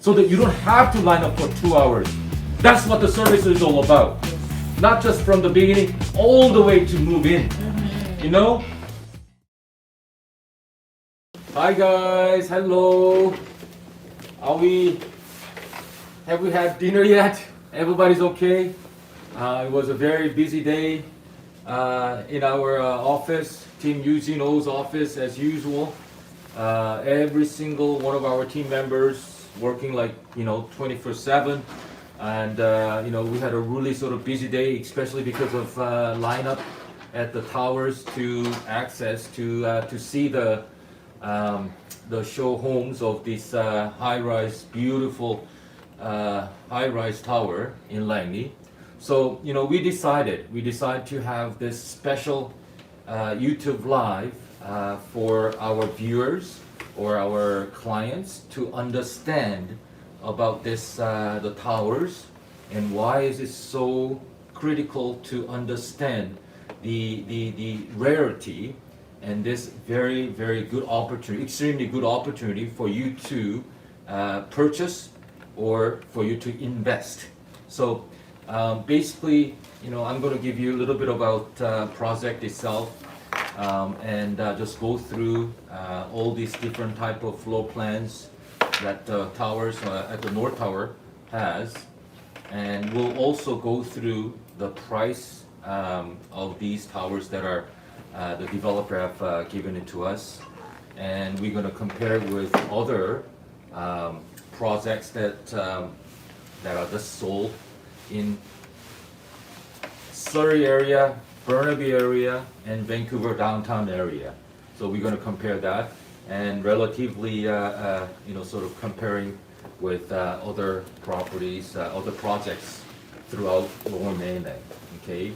so that you don't have to line up for 2 hours. That's what the service is all about. Not just from the beginning all the way to move in. You know? Hi guys, hello. Have we had dinner yet? Everybody's okay? It was a very busy day in our office, Team Eugeno's office as usual. Every single one of our team members working like 24/7, and we had a really sort of busy day, especially because of lineup at the towers to access to see the show homes of this high-rise, beautiful high-rise tower in Langley. So we decided to have this special YouTube live for our viewers or our clients to understand about this the towers, and why is it so critical to understand the rarity and this very, very good opportunity, extremely good opportunity for you to purchase or for you to invest. So basically, I'm going to give you a little bit about project itself, and just go through all these different type of floor plans that towers at the North Tower has, and we'll also go through the price of these towers that are the developer have given it to us, and we're going to compare it with other projects that are just sold in Surrey area, Burnaby area, and Vancouver downtown area. So we're going to compare that, and relatively sort of comparing with other properties, other projects throughout Lower Mainland. Okay.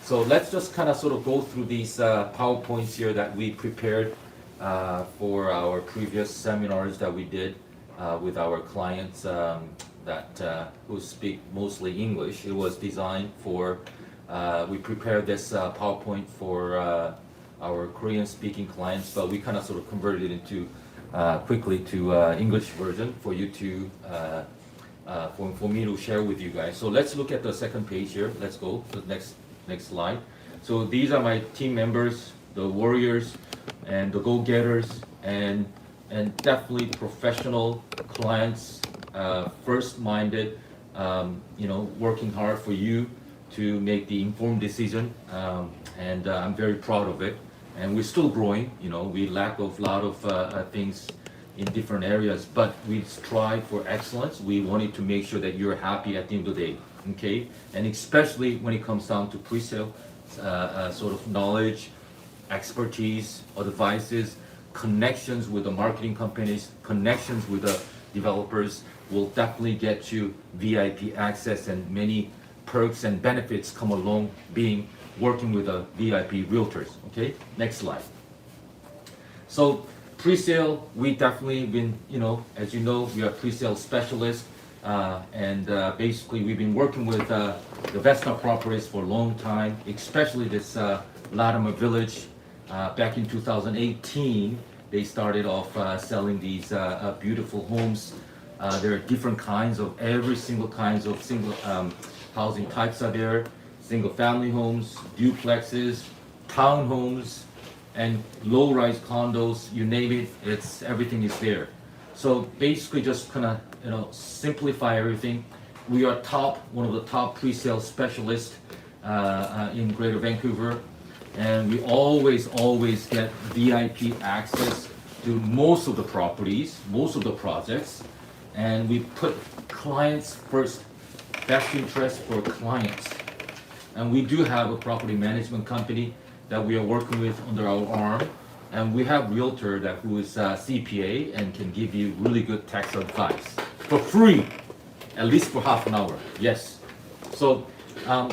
So let's just kind of sort of go through these PowerPoints here that we prepared for our previous seminars that we did with our clients who speak mostly English. It was designed for, we prepared this PowerPoint for our Korean-speaking clients, but we kind of sort of converted it into quickly to English version for you to, for me to share with you guys. So let's look at the second page here. Let's go to the next slide. So these are my team members, the warriors and the go-getters, and definitely professional clients, first-minded, working hard for you to make the informed decision, and I'm very proud of it. And we're still growing. We lack of a lot of things in different areas, but we strive for excellence. We wanted to make sure that you're happy at the end of the day. Okay, and especially when it comes down to pre-sale sort of knowledge, expertise, advices, connections with the marketing companies, connections with the developers will definitely get you VIP access, and many perks and benefits come along being working with the VIP realtors. Okay, next slide. So pre-sale, we definitely been, as you know, we are pre-sale specialists. And basically we've been working with the Vesna properties for a long time, especially this Latimer Village. Back in 2018, they started off selling these beautiful homes. There are different kinds of, every single kinds of single housing types are there. Single family homes, duplexes, townhomes, and low-rise condos, you name it, everything is there. So basically just kind of simplify everything. We are one of the top pre-sale specialists in Greater Vancouver, and we always get VIP access to most of the properties, most of the projects, and we put clients first, best interest for clients. And we do have a property management company that we are working with under our arm. And we have realtor who is CPA and can give you really good tax advice for free, at least for half an hour. Yes. So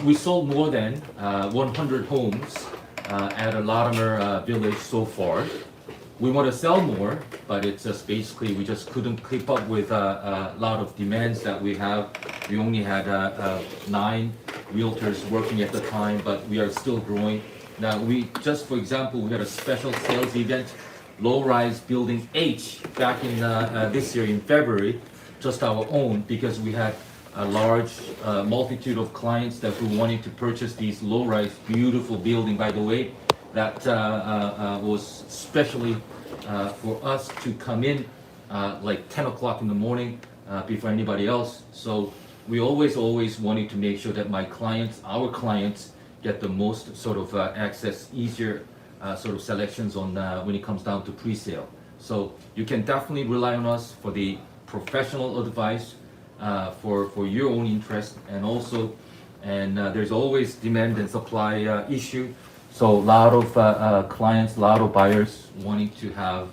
we sold more than 100 homes at a Latimer Village so far. We want to sell more, but it's just basically we just couldn't keep up with a lot of demands that we have. We only had 9 realtors working at the time, but we are still growing. Now for example, we had a special sales event, low-rise building H, back in this year in February, just our own, because we had a large multitude of clients that who wanted to purchase these low-rise, beautiful building, by the way, that was specially for us to come in like 10 o'clock in the morning before anybody else. So we always wanted to make sure that my clients, our clients, get the most sort of access, easier sort of selections on when it comes down to pre-sale. So you can definitely rely on us for the professional advice for your own interest, and also, and there's always demand and supply issue. So a lot of clients, a lot of buyers wanting to have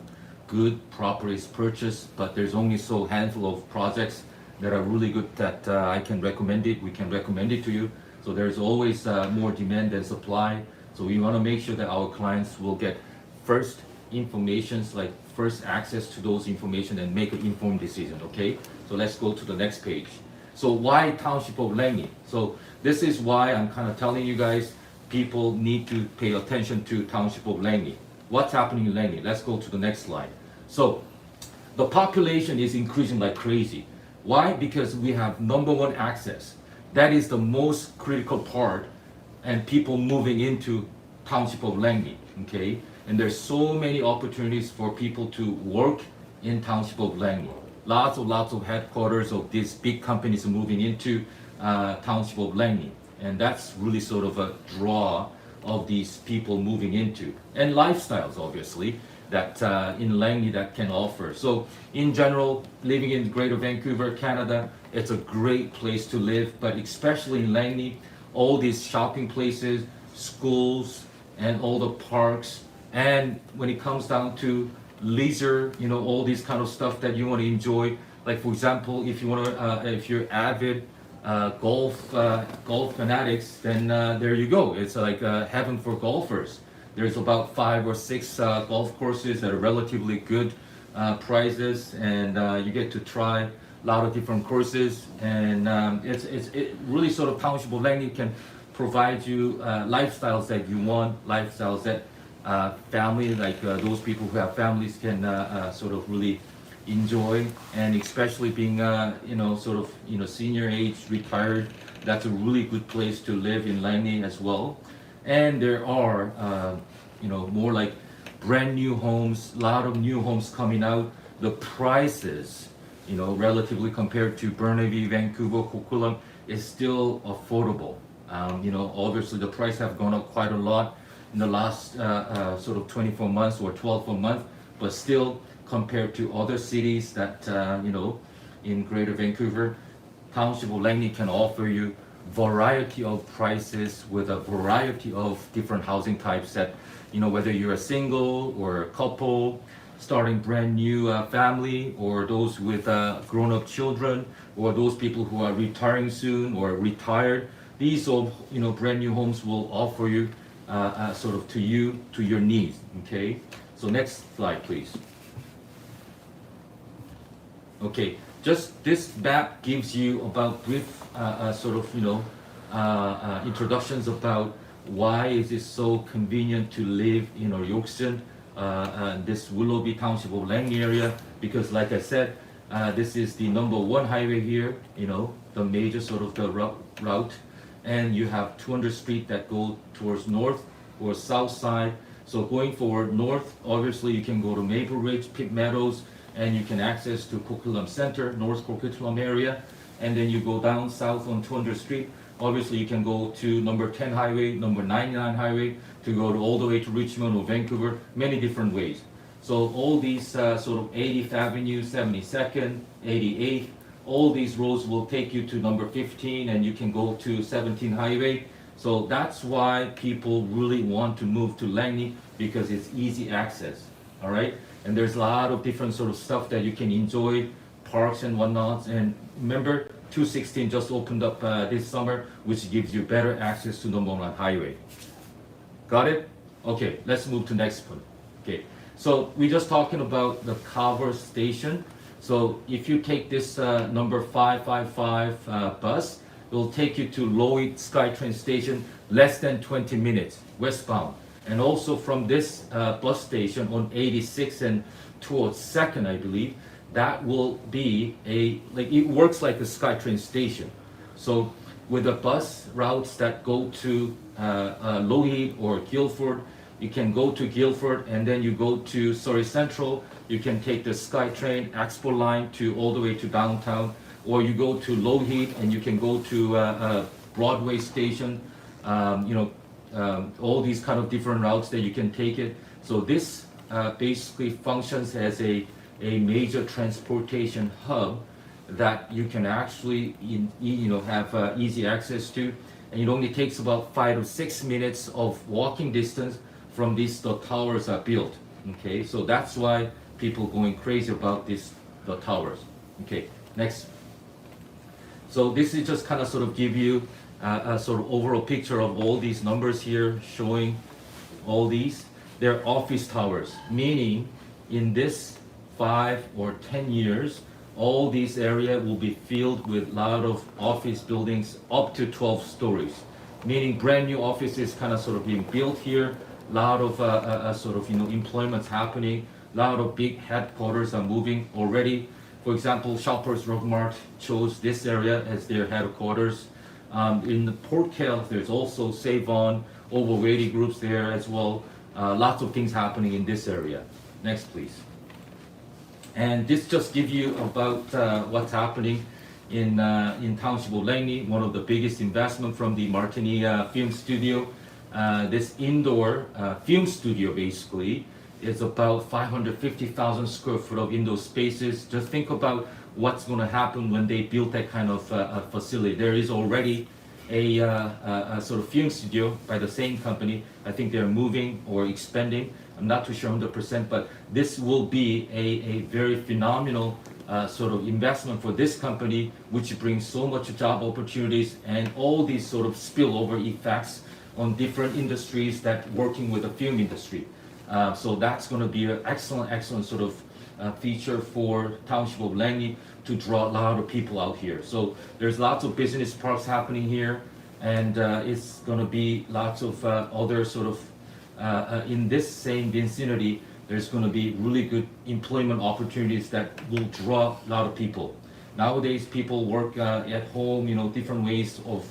good properties purchased, but there's only so handful of projects that are really good that I can recommend it. We can recommend it to you. So there's always more demand than supply. So we want to make sure that our clients will get first informations, like first access to those information, and make an informed decision. Okay. So let's go to the next page. So why Township of Langley? So this is why I'm kind of telling you guys, people need to pay attention to Township of Langley. What's happening in Langley? Let's go to the next slide. So the population is increasing like crazy. Why? Because we have number one, access. That is the most critical part, and people moving into Township of Langley, okay? And there's so many opportunities for people to work in Township of Langley. Lots of headquarters of these big companies moving into Township of Langley. And that's really sort of a draw of these people moving into. And lifestyles, obviously, that in Langley that can offer. So in general, living in Greater Vancouver, Canada, it's a great place to live, but especially in Langley, all these shopping places, schools, and all the parks. And when it comes down to leisure, you know, all these kind of stuff that you want to enjoy. Like for example, if you want to, if you're avid golf fanatics, then there you go. It's like heaven for golfers. There's about 5 or 6 golf courses that are relatively good prices, and you get to try a lot of different courses. And it really sort of Township of Langley can provide you lifestyles that you want, lifestyles that family, like those people who have families can sort of really enjoy. And especially being you know, sort of, you know, senior age, retired, that's a really good place to live in Langley as well. And there are you know, more like brand new homes, a lot of new homes coming out. The prices, you know, relatively compared to Burnaby, Vancouver, Coquitlam, is still affordable. You know, obviously the price have gone up quite a lot in the last sort of 24 months or 12 months, but still compared to other cities that you know, in Greater Vancouver, Township of Langley can offer you variety of prices with a variety of different housing types that, you know, whether you're a single or a couple, starting brand new family, or those with grown-up children, or those people who are retiring soon or retired. These all, you know, brand new homes will offer you sort of to you, to your needs, okay? So next slide, please. Okay, just this map gives you about brief sort of, you know, introductions about why is it so convenient to live in Yorkton, this Willoughby Township of Langley area, because like I said, this is the number 1 highway here, you know, the major sort of the route, and you have 200 Street that go towards north or south side. So going forward north, obviously you can go to Maple Ridge, Pitt Meadows, and you can access to Coquitlam Center, North Coquitlam area, and then you go down south on 200 Street. Obviously you can go to number 10 highway, number 99 highway, to go to all the way to Richmond or Vancouver, many different ways. So all these sort of 80th Avenue, 72nd, 88th, all these roads will take you to number 15, and you can go to 17 highway. So that's why people really want to move to Langley, because it's easy access, all right? And there's a lot of different sort of stuff that you can enjoy, parks and whatnot. And remember, 216 just opened up this summer, which gives you better access to number 1 highway. Got it? Okay, let's move to next one. Okay, so we're just talking about the Carver station. So if you take this number 555 bus, it will take you to Lloyd SkyTrain station less than 20 minutes westbound. And also from this bus station on 86 and towards 2nd, I believe, that will be like it works like a SkyTrain station. So with the bus routes that go to Lougheed or Guilford, you can go to Guilford and then you go to Surrey Central. You can take the SkyTrain Expo line to all the way to downtown, or you go to Lougheed and you can go to Broadway station. All these kind of different routes that you can take it. So this basically functions as a major transportation hub that you can actually have easy access to, and it only takes about 5 to 6 minutes of walking distance from these the towers are built. Okay, so that's why people going crazy about the towers. Okay, next. So this is just kind of sort of give you a sort of overall picture of all these numbers here showing all these. They're office towers, meaning in this 5 or 10 years, all these area will be filled with a lot of office buildings up to 12 stories, meaning brand new offices kind of sort of being built here, a lot of employments happening, a lot of big headquarters are moving already. For example, Shoppers Drug Mart chose this area as their headquarters. In the Port Cal, there's also Save-On, Overweighty groups there as well. Lots of things happening in this area. Next, please. And this just gives you about what's happening in Township of Langley, one of the biggest investment from the Martini Film Studio. This indoor film studio basically is about 550,000 square foot of indoor spaces. Just think about what's going to happen when they build that kind of facility. There is already a sort of film studio by the same company. I think they're moving or expanding. I'm not too sure 100%, but this will be a very phenomenal sort of investment for this company, which brings so much job opportunities and all these sort of spillover effects on different industries that working with the film industry. So that's going to be an excellent sort of feature for Township of Langley to draw a lot of people out here. So there's lots of business parks happening here, and it's going to be lots of other sort of in this same vicinity. There's going to be really good employment opportunities that will draw a lot of people. Nowadays, people work at home, different ways of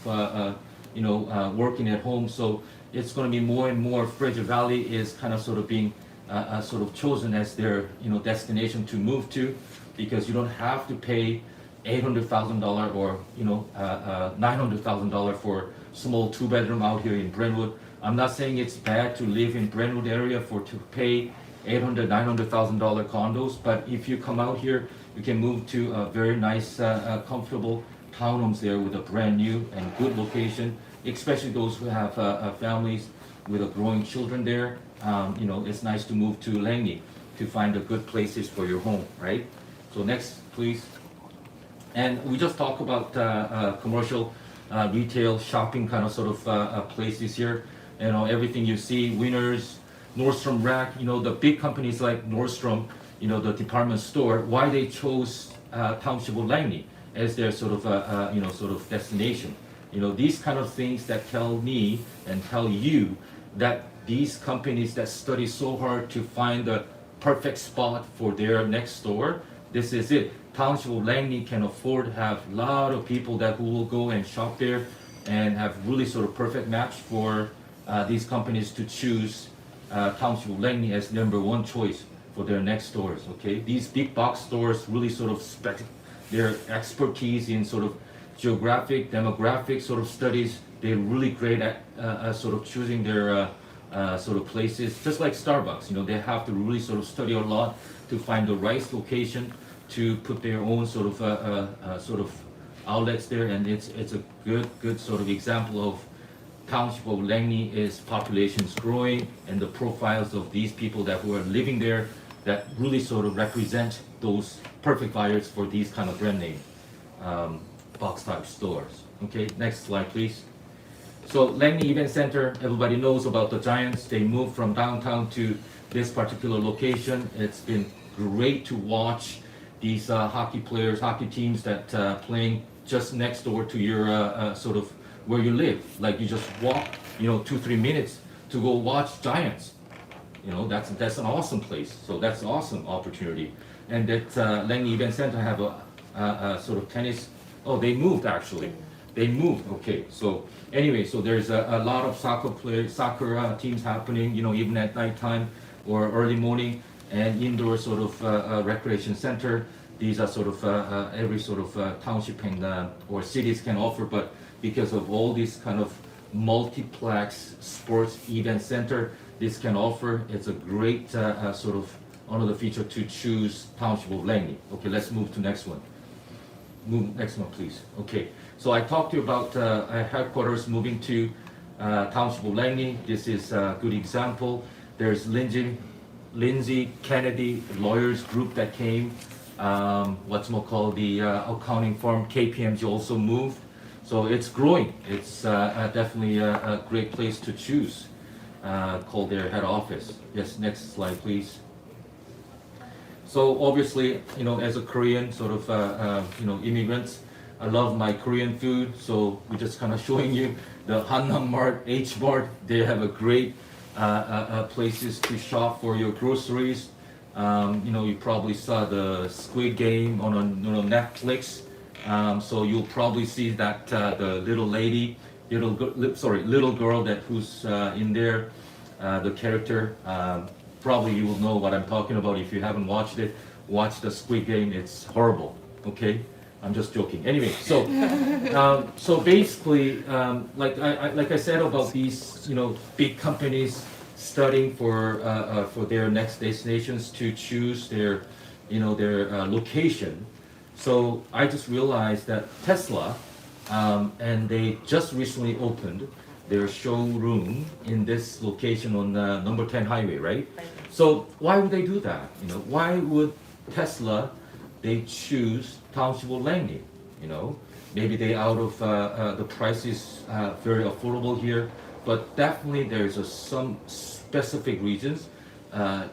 working at home. So it's going to be more and more. Fraser Valley is kind of sort of being sort of chosen as their destination to move to, because you don't have to pay $800,000 or $900,000 for small 2-bedroom out here in Brentwood. I'm not saying it's bad to live in Brentwood area to pay $800,000, $900,000 condos, but if you come out here, you can move to a very nice, comfortable townhomes there with a brand new and good location, especially those who have families with a growing children there. It's nice to move to Langley to find the good places for your home, right? So next, please. And we just talk about commercial, retail, shopping kind of sort of places here. Everything you see, Winners, Nordstrom Rack, the big companies like Nordstrom, the department store, why they chose Township of Langley as their sort of destination. These kind of things that tell me and tell you that these companies that study so hard to find the perfect spot for their next store, this is it. Township of Langley can afford to have a lot of people who will go and shop there and have really sort of perfect match for these companies to choose Township of Langley as #1 choice for their next stores. Okay, these big box stores really sort of their expertise in sort of geographic, demographic sort of studies. They're really great at sort of choosing their sort of places, just like Starbucks. They have to really sort of study a lot to find the right location to put their own sort of outlets there, and it's a good sort of example of Township of Langley is population's growing, and the profiles of these people who are living there that really sort of represent those perfect buyers for these kind of brand name box type stores. Okay, next slide please. So Langley Event Center, everybody knows about the Giants. They moved from downtown to this particular location. It's been great to watch these hockey players, hockey teams that playing just next door to your sort of where you live. Like you just walk, 2-3 minutes to go watch Giants. That's an awesome place. So that's an awesome opportunity. And that Langley Event Center have a sort of tennis. Oh, they moved actually. They moved. Okay, so anyway, so there's a lot of soccer teams happening. Even at nighttime or early morning, and indoor sort of recreation center. These are sort of every sort of township and or cities can offer, but because of all these kind of multiplex sports event center, this can offer. It's a great sort of another feature to choose Township of Langley. Okay, let's move to next one. Move next one, please. Okay, so I talked to you about headquarters moving to Township of Langley. This is a good example. There's Lindsay Kennedy lawyers group that came. What's more called the accounting firm KPMG also moved. So it's growing. It's definitely a great place to choose. Called their head office. Yes, next slide, please. So obviously, as a Korean sort of, immigrants, I love my Korean food. So we're just kind of showing you the Hannam Mart, H Mart. They have a great places to shop for your groceries. You probably saw the Squid Game on Netflix. So you'll probably see that the little girl that who's in there, the character. Probably you will know what I'm talking about. If you haven't watched it, watch the Squid Game. It's horrible. Okay, I'm just joking. Anyway, so so basically, like I said about these, big companies studying for their next destinations to choose their, their location. So I just realized that Tesla, and they just recently opened their showroom in this location on number 10 highway, right? So why would they do that? Why would Tesla, they choose Township of Langley? Maybe they out of the price is very affordable here, but definitely there's some specific reasons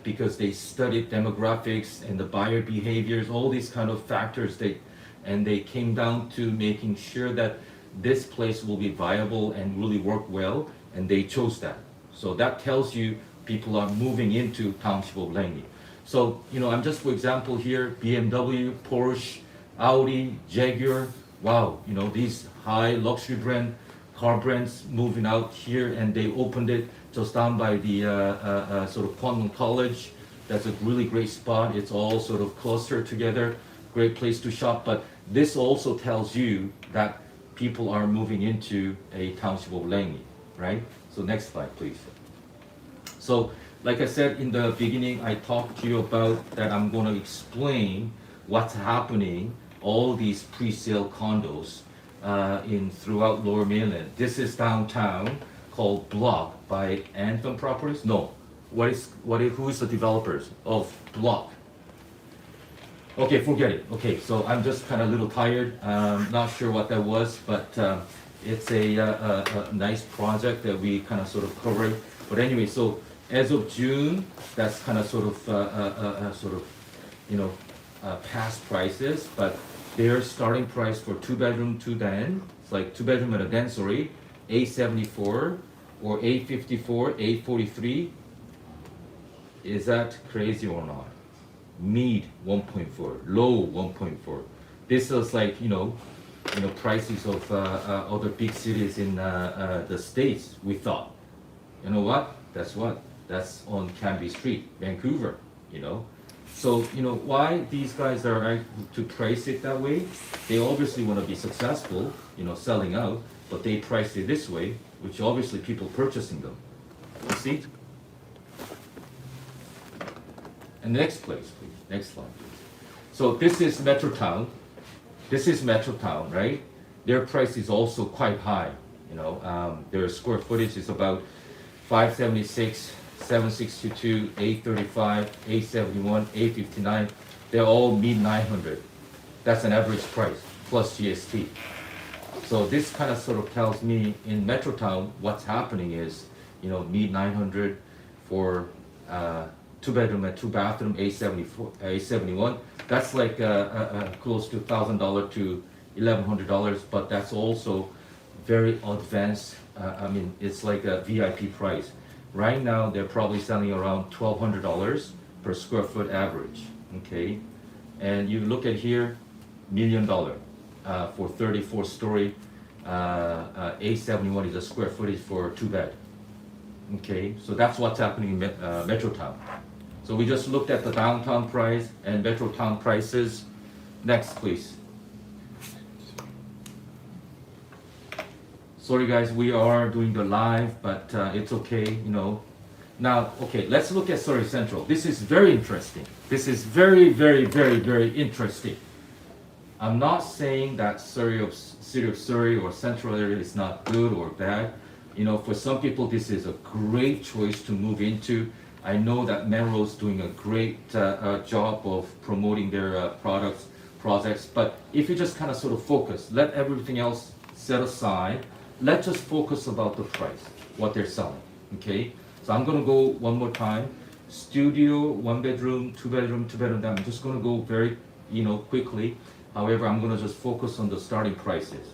because they studied demographics and the buyer behaviors, all these kind of factors. They came down to making sure that this place will be viable and really work well, and they chose that. So that tells you people are moving into Township of Langley. So, I'm just, for example, here, BMW, Porsche, Audi, Jaguar, wow, these high luxury car brands moving out here, and they opened it just down by the sort of Quantum College. That's a really great spot. It's all sort of clustered together, great place to shop. But this also tells you that people are moving into a Township of Langley, right? So next slide, please. So, like I said in the beginning, I talked to you about that I'm going to explain what's happening, all these pre-sale condos throughout Lower Mainland. This is downtown called Block by Anthem Properties. No, who is the developers of Block? Okay, forget it. Okay, so I'm just kind of a little tired. Not sure what that was, but it's a nice project that we kind of sort of covered. But anyway, so as of June, that's kind of sort of past prices, but their starting price for 2-bedroom, 2-den, it's like 2-bedroom and a den, sorry, 874 or 854, 843. Is that crazy or not? Mid 1.4, low 1.4. This is like prices of other big cities in the States. We thought, you know what? That's on Canby Street, Vancouver. So why these guys are to price it that way? They obviously want to be successful, selling out, but they price it this way, which obviously people purchasing them. You see? And next place, please. Next slide, please. So this is Metrotown. This is Metrotown, right? Their price is also quite high. Their square footage is about 576, 762, 835, 871, 859. They're all mid 900. That's an average price plus GST. So this kind of sort of tells me in Metrotown what's happening is, mid 900 for 2-bedroom and 2-bathroom, 871. That's like close to $1,000 to $1,100, but that's also very advanced. It's like a VIP price. Right now, they're probably selling around $1,200 per square foot average. Okay, And you look at here, $1 million for 34-story. 871 is a square footage for 2-bed. Okay, so that's what's happening in Metrotown. So we just looked at the downtown price and Metrotown prices. Next, please. Sorry guys, we are doing the live, but it's okay, you know. Now, okay, let's look at Surrey Central. This is very interesting. This is very, very, very, very interesting. I'm not saying that City of Surrey or Central area is not good or bad. You know, for some people, this is a great choice to move into. I know that Melrose doing a great job of promoting their projects, but if you just kind of sort of focus, let everything else set aside, let's just focus about the price, what they're selling, okay? So I'm gonna go one more time. Studio, 1-bedroom, 2-bedroom, I'm just gonna go very, you know, quickly. However, I'm gonna just focus on the starting prices.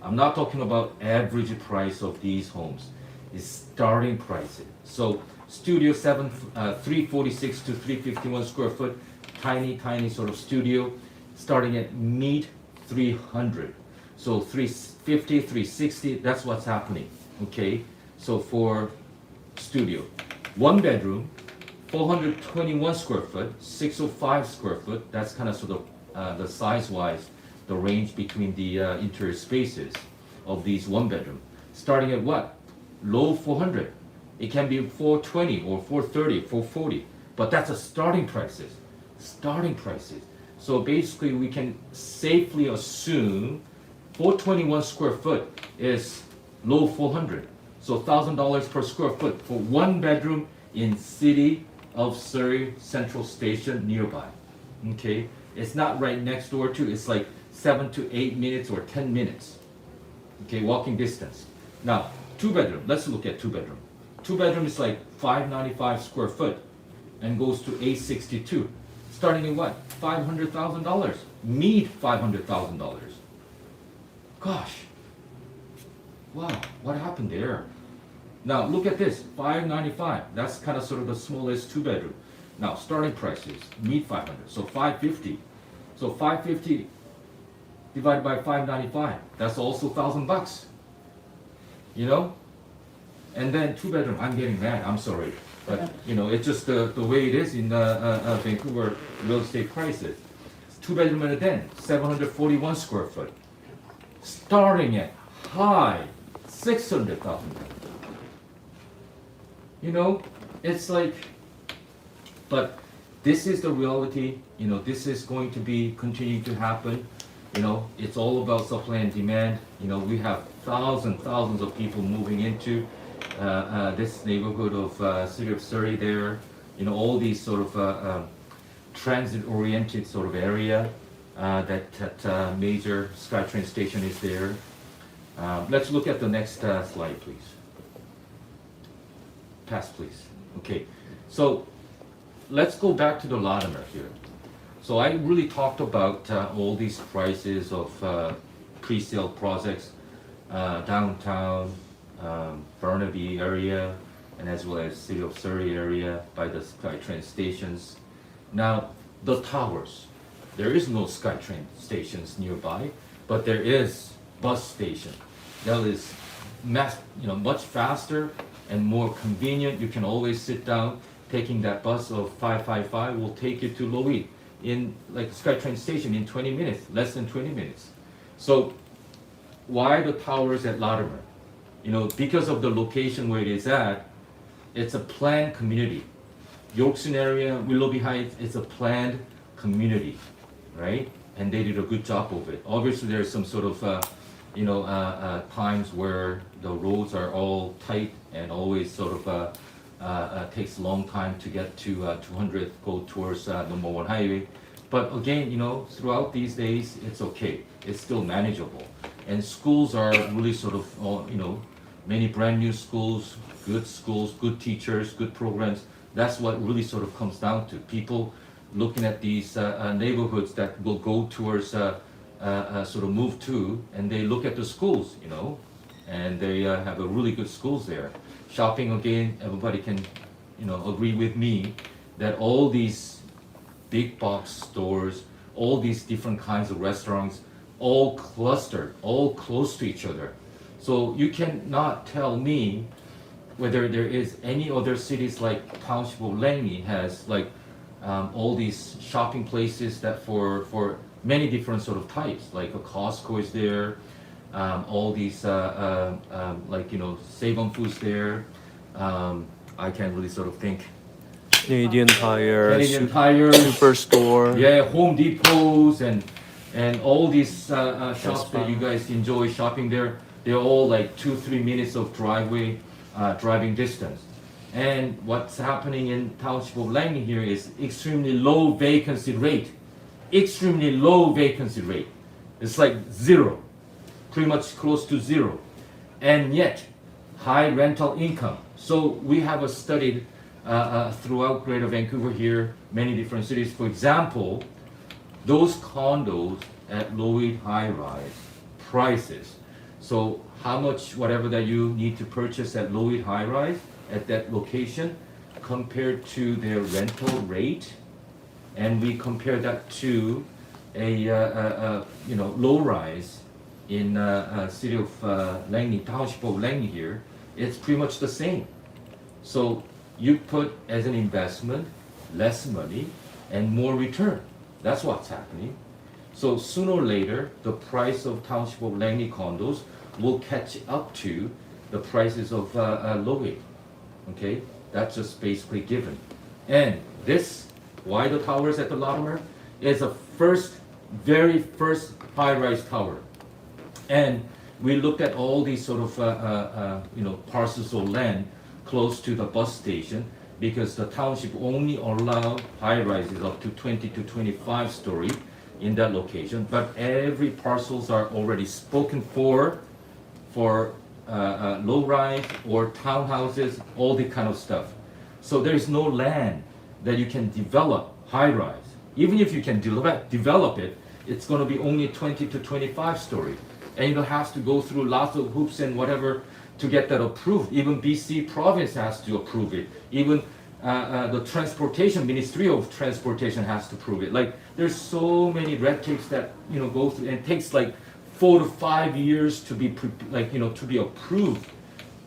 I'm not talking about average price of these homes. It's starting prices. So studio 346 to 351 square foot, tiny sort of studio, starting at mid 300. So 350, 360, that's what's happening, okay? So for studio, 1-bedroom, 421 square foot, 605 square foot, that's kind of sort of the size-wise, the range between the interior spaces of these 1-bedroom. Starting at what? Low 400. It can be 420 or 430, 440, but that's a starting prices. Starting prices. So basically we can safely assume 421 square foot is low 400. So $1,000 per square foot for 1-bedroom in City of Surrey Central Station nearby. Okay, it's not right next door to, it's like 7 to 8 minutes or 10 minutes. Okay, walking distance. Now, 2-bedroom, let's look at 2-bedroom. 2-bedroom is like 595 square foot and goes to 862. Starting at what? $500,000. Mid $500,000. Gosh. Wow, what happened there? Now look at this, 595. That's kind of sort of the smallest 2-bedroom. Now starting prices, mid 500, so 550. So 550 divided by 595, that's also $1,000. You know? And then 2-bedroom, I'm getting mad, I'm sorry. But you know, it's just the way it is in Vancouver real estate prices. 2-bedroom and a den, 741 square foot. Starting at high, $600,000. You know, it's like, but this is the reality, you know, this is going to be continuing to happen. You know, it's all about supply and demand. You know, we have thousands of people moving into this neighborhood of City of Surrey there. You know, all these sort of transit-oriented sort of area. That major SkyTrain station is there. Let's look at the next slide, please. Pass, please. Okay, so let's go back to the Latimer here. So I really talked about all these prices of pre-sale projects, downtown, Burnaby area, and as well as City of Surrey area by the SkyTrain stations. Now, the towers. There is no SkyTrain stations nearby, but there is bus station. That is much faster and more convenient. You can always sit down. Taking that bus of 555 will take you to Lower in like SkyTrain station in 20 minutes, less than 20 minutes. So why the towers at Latimer? You know, because of the location where it is at, it's a planned community. Yorkson area, Willoughby Heights, it's a planned community, right? And they did a good job of it. Obviously, there's some sort of, times where the roads are all tight and always sort of takes a long time to get to 200th, go towards number 1 highway. But again, you know, throughout these days, it's okay. It's still manageable. And schools are really sort of, many brand new schools, good teachers, good programs. That's what really sort of comes down to. People looking at these neighborhoods that will go towards sort of move to, and they look at the schools, you know, and they have a really good schools there. Shopping, again, everybody can, agree with me that all these big box stores, all these different kinds of restaurants, all clustered, all close to each other. So you cannot tell me whether there is any other cities like Township of Langley has like all these shopping places that for many different sort of types, like a Costco is there, all these like Save on Foods there. I can't really sort of think. Canadian Tire, Canadian Tire, Superstore. yeah, Home Depots and all these shops that you guys enjoy shopping there. They're all like 2-3 minutes of driving distance. And what's happening in Township of Langley here is extremely low vacancy rate. Extremely low vacancy rate. It's like zero, pretty much close to zero. And yet, high rental income. So we have studied throughout Greater Vancouver here, many different cities. For example, those condos at Lower High Rise prices. So how much whatever that you need to purchase at Lower High Rise at that location compared to their rental rate, and we compare that to a low rise in city of Langley, Township of Langley here, it's pretty much the same. So you put as an investment less money and more return. That's what's happening. So sooner or later, the price of Township of Langley condos will catch up to the prices of Lower. Okay, that's just basically given. And this, why the towers at the Latimer, is a very first high-rise tower. And we looked at all these sort of parcels of land close to the bus station, because the township only allow high rises up to 20 to 25 story in that location. But every parcels are already spoken for low rise or townhouses, all the kind of stuff. So there is no land that you can develop high rise. Even if you can develop it, it's going to be only 20 to 25 story. And you have to go through lots of hoops and whatever to get that approved. Even BC province has to approve it. Even the transportation, Ministry of Transportation has to approve it. Like there's so many red tapes that go through, and it takes like 4 to 5 years to be to be approved,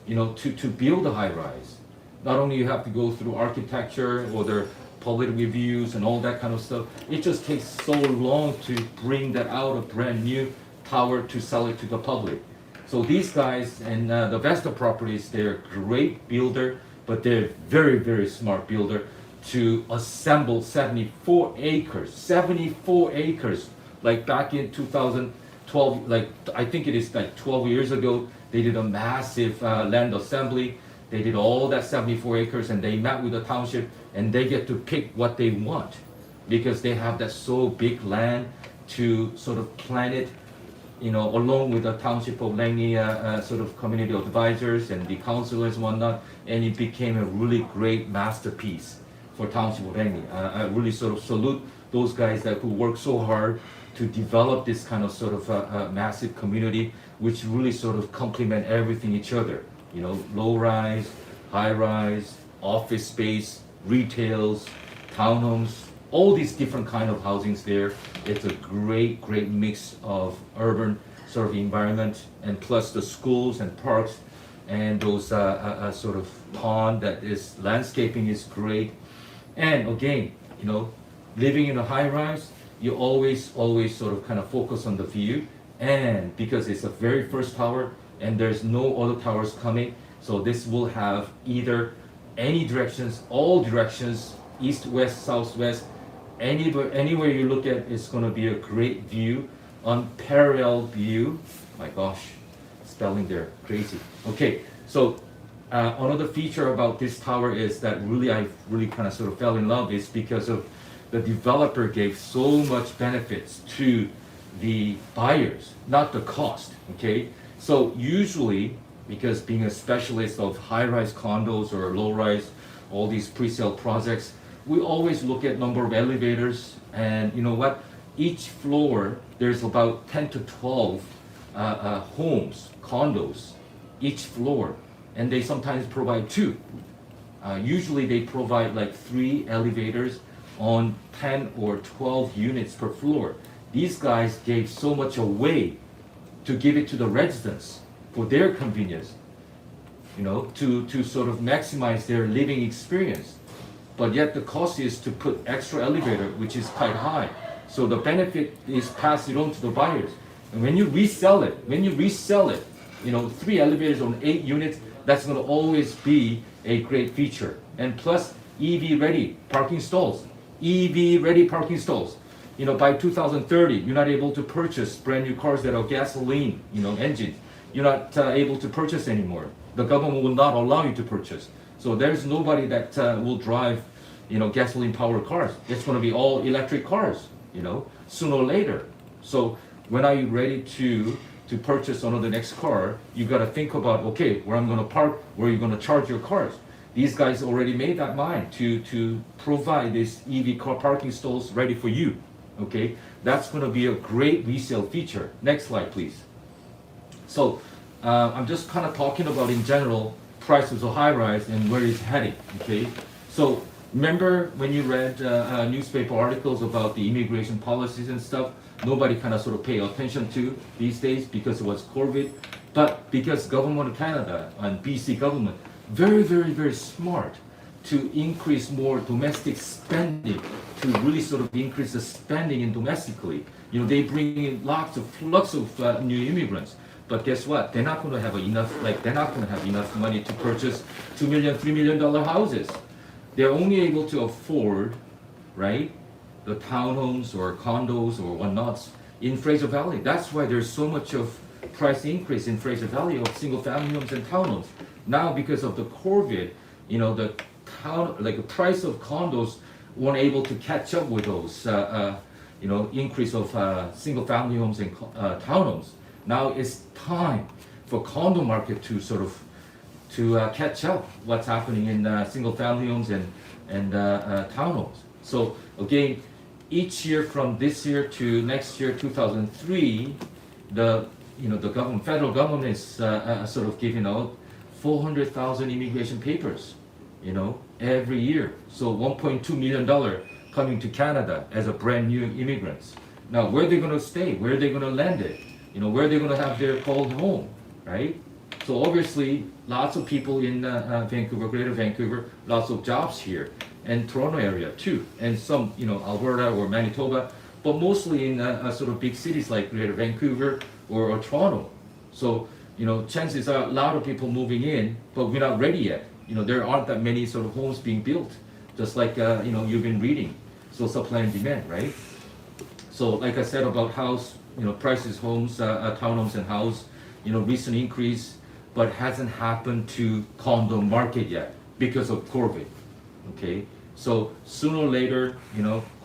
to build a high rise. Not only you have to go through architecture or their public reviews and all that kind of stuff. It just takes so long to bring that out a brand new tower to sell it to the public. So these guys and the Vesta Properties, they're great builder, but they're very, very smart builder to assemble 74 acres. 74 acres, like back in 2012, like I think it is like 12 years ago, they did a massive land assembly. They did all that 74 acres and they met with the township and they get to pick what they want because they have that so big land to sort of plan it, along with the Township of Langley sort of community advisors and the councilors and whatnot, and it became a really great masterpiece for Township of Langley. I really sort of salute those guys who work so hard to develop this kind of sort of massive community, which really sort of complement everything each other. Low rise, high rise, office space, retails, townhomes, all these different kind of housings there. It's a great mix of urban sort of environment, and plus the schools and parks and those sort of pond that is landscaping is great. And again, living in a high rise, you always sort of kind of focus on the view, and because it's the very first tower and there's no other towers coming, so this will have either any directions, all directions, east, west, south, west, anywhere you look at, it's going to be a great view, unparalleled view. My gosh, spelling there, crazy. Okay, so another feature about this tower is that I really kind of sort of fell in love is because of the developer gave so much benefits to the buyers, not the cost, okay? So usually, because being a specialist of high-rise condos or low-rise, all these pre-sale projects, we always look at number of elevators, and you know what? Each floor, there's about 10 to 12 homes, condos, each floor, and they sometimes provide 2. Usually they provide like 3 elevators on 10 or 12 units per floor. These guys gave so much away to give it to the residents for their convenience, to sort of maximize their living experience. But yet the cost is to put extra elevator, which is quite high. So the benefit is passed it on to the buyers. And when you resell it, 3 elevators on 8 units, that's going to always be a great feature. And plus EV ready parking stalls. EV ready parking stalls. By 2030, you're not able to purchase brand new cars that are gasoline, engines. You're not able to purchase anymore. The government will not allow you to purchase. So there's nobody that will drive, gasoline powered cars. It's going to be all electric cars, sooner or later. So when are you ready to purchase another next car? You got to think about, okay, where I'm going to park, where you're going to charge your cars. These guys already made that mind to provide these EV car parking stalls ready for you. Okay, that's going to be a great resale feature. Next slide, please. So I'm just kind of talking about in general prices of high rise and where it's heading. Okay, so remember when you read newspaper articles about the immigration policies and stuff, nobody kind of sort of pay attention to these days because it was COVID, but because government of Canada and BC government very, very, very smart to increase more domestic spending, to really sort of increase the spending in domestically. They bring in lots of new immigrants, but guess what? They're not going to have enough money to purchase $2 million, $3 million houses. They're only able to afford, right, the townhomes or condos or whatnots in Fraser Valley. That's why there's so much of price increase in Fraser Valley of single family homes and townhomes. Now because of the COVID, the price of condos weren't able to catch up with those, increase of single family homes and townhomes. Now it's time for condo market to sort of catch up what's happening in single family homes and townhomes. So again, each year from this year to next year, 2003, the federal government is sort of giving out 400,000 immigration papers, every year. So $1.2 million coming to Canada as a brand new immigrants. Now, where are they going to stay? Where are they going to land it? Where are they going to have their called home, right? So obviously, lots of people in Vancouver, Greater Vancouver, lots of jobs here, and Toronto area too, and some, Alberta or Manitoba, but mostly in sort of big cities like Greater Vancouver or Toronto. So, chances are a lot of people moving in, but we're not ready yet. There aren't that many sort of homes being built, just like, you've been reading. So supply and demand, right? So like I said about house, prices, homes, townhomes and house, recent increase, but hasn't happened to condo market yet because of COVID, okay? So sooner or later,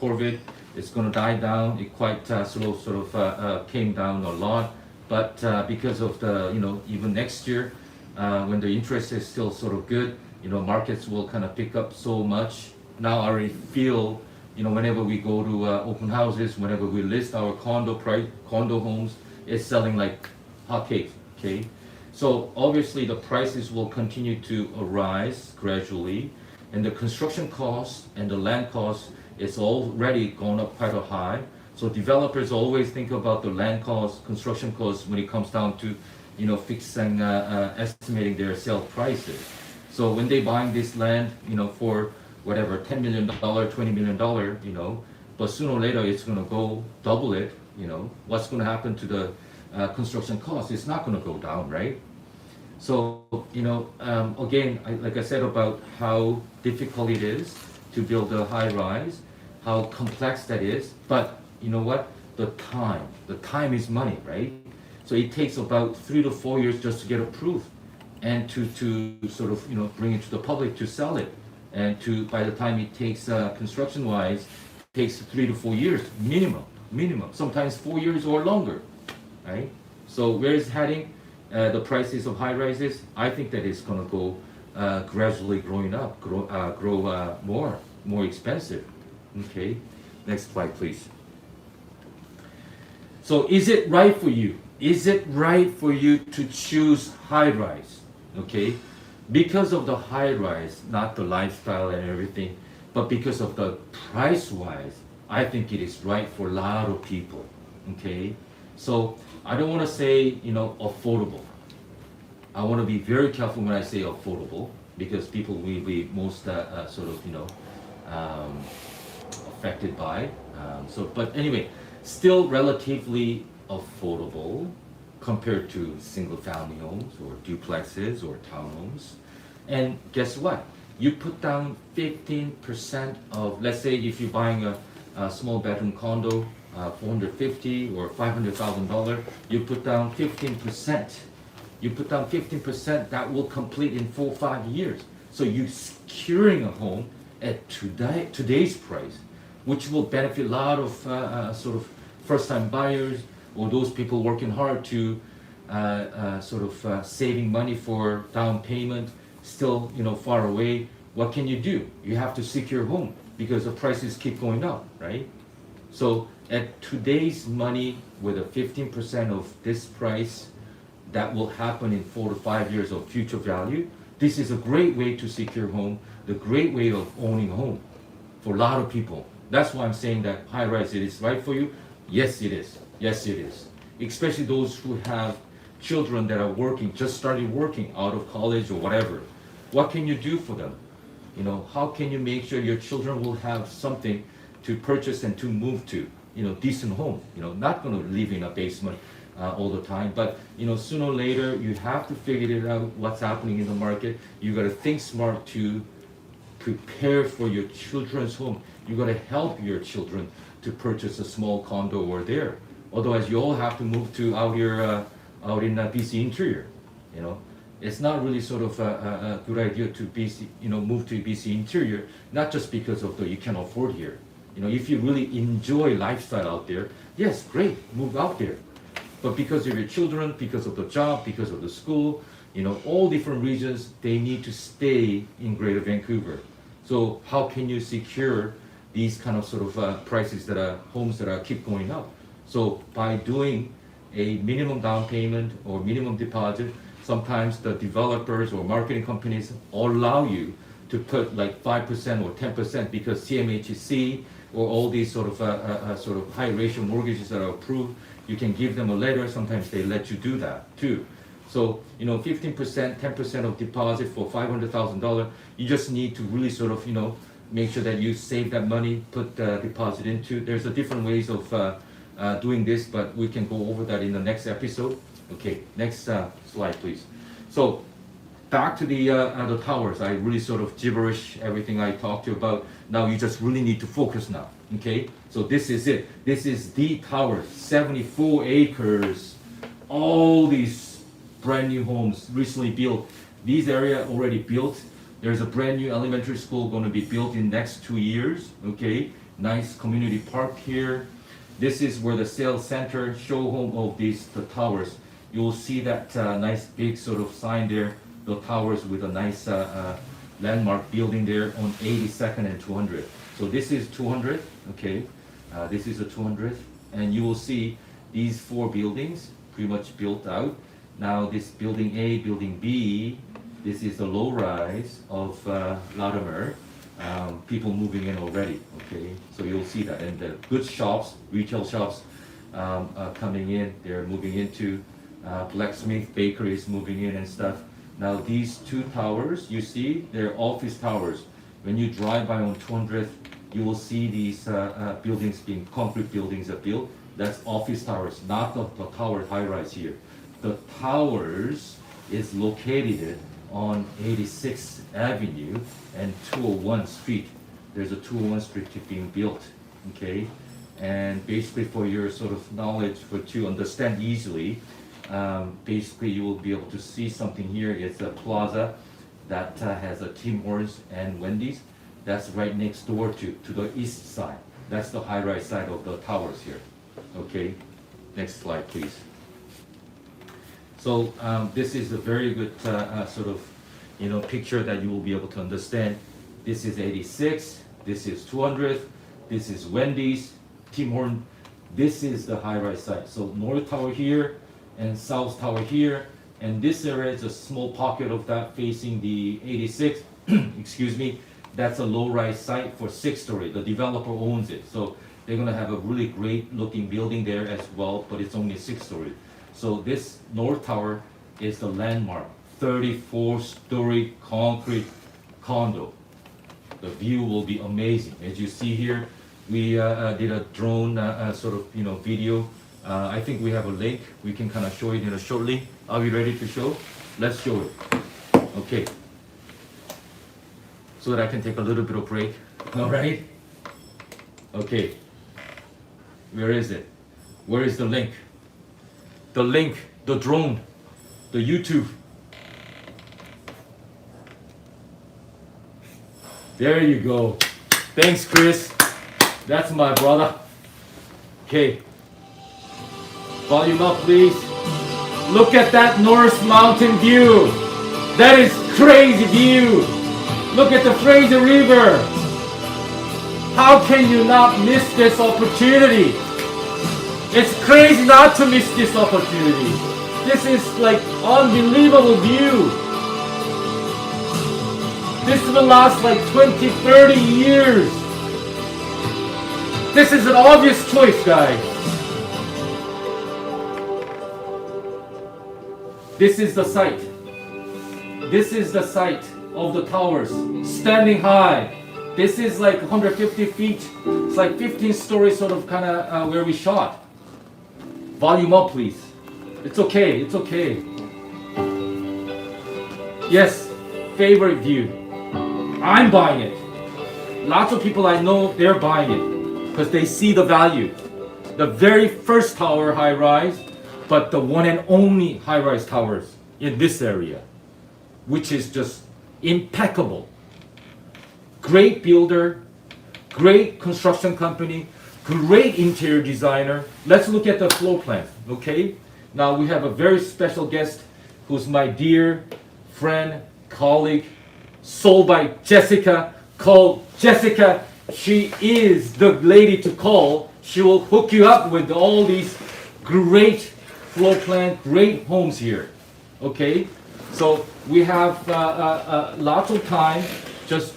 COVID is gonna die down. It quite sort of came down a lot, but because of the, even next year, when the interest is still sort of good, markets will kind of pick up so much. Now I already feel, whenever we go to open houses, whenever we list our condo homes, it's selling like hotcakes, okay? So obviously the prices will continue to rise gradually, and the construction costs and the land costs is already gone up quite a high. So developers always think about the land costs, construction costs when it comes down to, fixing, estimating their sale prices. So when they buying this land, for whatever, $10 million, $20 million, but sooner or later it's gonna go double it, what's gonna happen to the construction cost? It's not gonna go down, right? So, again, like I said about how difficult it is to build a high rise, how complex that is, but you know what? The time is money, right? So it takes about 3 to 4 years just to get approved and to sort of, bring it to the public to sell it. And by the time it takes, construction wise, it takes 3 to 4 years, minimum, sometimes 4 years or longer, right? So where is heading? The prices of high rises, I think that it's gonna go gradually growing up, grow more expensive. Okay, next slide, please. So is it right for you? Is it right for you to choose high rise? Okay, because of the high rise, not the lifestyle and everything, but because of the price-wise, I think it is right for a lot of people, okay? So I don't want to say, affordable. I want to be very careful when I say affordable, because people will be most affected by. But anyway, still relatively affordable compared to single-family homes or duplexes or townhomes. And guess what? You put down 15% of, let's say if you're buying a small bedroom condo, $450 or $500,000, you put down 15%. You put down 15%, that will complete in 4 or 5 years. So you're securing a home at today's price, which will benefit a lot of first-time buyers or those people working hard to saving money for down payment, still far away. What can you do? You have to secure home because the prices keep going up, right? So at today's money, with a 15% of this price, that will happen in 4 to 5 years of future value. This is a great way to secure home, the great way of owning home for a lot of people. That's why I'm saying that high rise, it is right for you. Yes, it is. Yes, it is. Especially those who have children that are working, just started working out of college or whatever. What can you do for them? How can you make sure your children will have something to purchase and to move to, decent home? Not going to live in a basement all the time, but sooner or later you have to figure it out what's happening in the market. You got to think smart to prepare for your children's home. You got to help your children to purchase a small condo or there. Otherwise, you all have to move to out here, out in BC interior. It's not really sort of a good idea to BC, move to BC interior, not just because of you can afford here. If you really enjoy lifestyle out there, yes, great, move out there. But because of your children, because of the job, because of the school, all different reasons, they need to stay in Greater Vancouver. So how can you secure these kind of prices that are homes that are keep going up? So by doing a minimum down payment or minimum deposit, sometimes the developers or marketing companies allow you to put like 5% or 10% because CMHC or all these sort of high ratio mortgages that are approved, you can give them a letter. Sometimes they let you do that too. So 15%, 10% of deposit for $500,000. You just need to really make sure that you save that money, put the deposit into. There's a different ways of doing this, but we can go over that in the next episode. Okay, next slide, please. So back to the towers. I really gibberish everything I talked to you about. Now you just really need to focus now. Okay, so this is it. This is the towers, 74 acres. All these brand new homes recently built. These area already built. There's a brand new elementary school going to be built in next 2 years. Okay, nice community park here. This is where the sales center, show home of the towers. You will see that nice big sign there, the towers with a nice landmark building there on 82nd and 200. So this is 200, okay? This is a 200, and you will see these 4 buildings pretty much built out. Now this building A, building B, this is the low rise of Latimer. People moving in already, okay? So you'll see that, and the good shops, retail shops coming in, they're moving into blacksmith, bakeries moving in and stuff. Now these 2 towers, you see, they're office towers. When you drive by on 200th, you will see these buildings being, concrete buildings are built. That's office towers, not the tower high rise here. The towers is located on 86th Avenue and 201 Street. There's a 201 Street being built, okay? And basically for your knowledge, to understand easily, basically you will be able to see something here. It's a plaza that has a Tim Hortons and Wendy's. That's right next door to the east side. That's the high-rise side of the towers here, okay? Next slide, please. So this is a very good picture that you will be able to understand. This is 86, this is 200, this is Wendy's, Tim Hortons. This is the high-rise side. So North Tower here and South Tower here, and this area is a small pocket of that facing the 86. Excuse me. that's a low-rise site for 6-story. The developer owns it, so they're gonna have a really great-looking building there as well, but it's only 6-story. So this North Tower is the landmark, 34-story concrete condo. The view will be amazing. As you see here, we did a drone sort of video. I think we have a link. We can kind of show it shortly. Are we ready to show? Let's show it. Okay. So that I can take a little bit of break. All right. Okay. Where is it? Where is the link? The link, the drone, the YouTube. There you go. Thanks, Chris. That's my brother. Okay. Volume up, please. Look at that North Mountain view. That is crazy view. Look at the Fraser River. How can you not miss this opportunity? It's crazy not to miss this opportunity. This is like unbelievable view. This will last like 20, 30 years. This is an obvious choice, guys. This is the site. This is the site of the towers, standing high. This is like 150 feet. It's like 15 stories sort of kind of where we shot. Volume up, please. It's okay, it's okay. Yes, favorite view. I'm buying it. Lots of people I know, they're buying it because they see the value. The very first tower, high rise, but the one and only high rise towers in this area, which is just impeccable. Great builder, great construction company, great interior designer. Let's look at the floor plan, okay? Now we have a very special guest who's my dear friend, colleague, sold by Jessica. Call Jessica. She is the lady to call. She will hook you up with all these great floor plan, great homes here. Okay, so we have lots of time. Just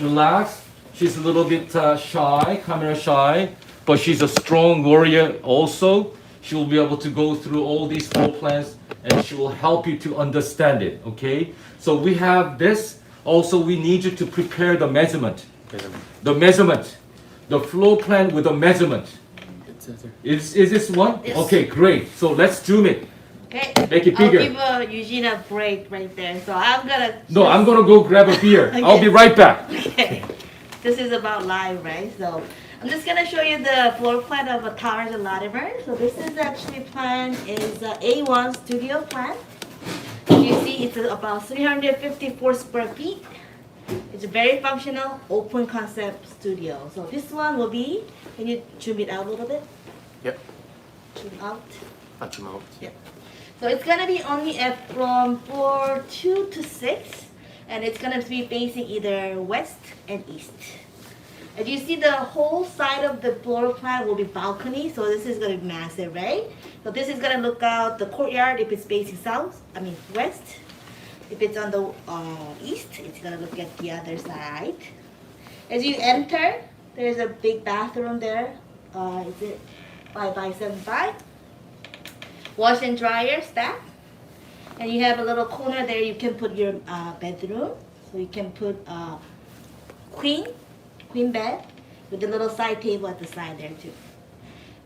relax. She's a little bit shy, camera shy, but she's a strong warrior also. She will be able to go through all these floor plans and she will help you to understand it. Okay, so we have this. Also, we need you to prepare the measurement. The measurement. The floor plan with the measurement. Is this one? Yes. Okay, great. So let's zoom it. Okay. Make it bigger. I'll give Eugene a break right there. So I'm gonna. No, I'm gonna go grab a beer. Okay. I'll be right back. Okay. This is about live, right? So I'm just gonna show you the floor plan of a Towers in Latimer. So this is actually plan is A1 studio plan. You see, it's about 354 square feet. It's a very functional, open concept studio. So this one will be. Can you zoom it out a little bit? Yep. Zoom out. Punch them out. Yep. So it's gonna be only from floor 2 to 6, and it's gonna be facing either west and east. As you see, the whole side of the floor plan will be balcony, so this is gonna be massive, right? So this is gonna look out the courtyard if it's facing west. If it's on the east, it's gonna look at the other side. As you enter, there's a big bathroom there. Is it 5x75? Wash and dryer stack. And you have a little corner there you can put your bedroom. So you can put queen bed with a little side table at the side there too.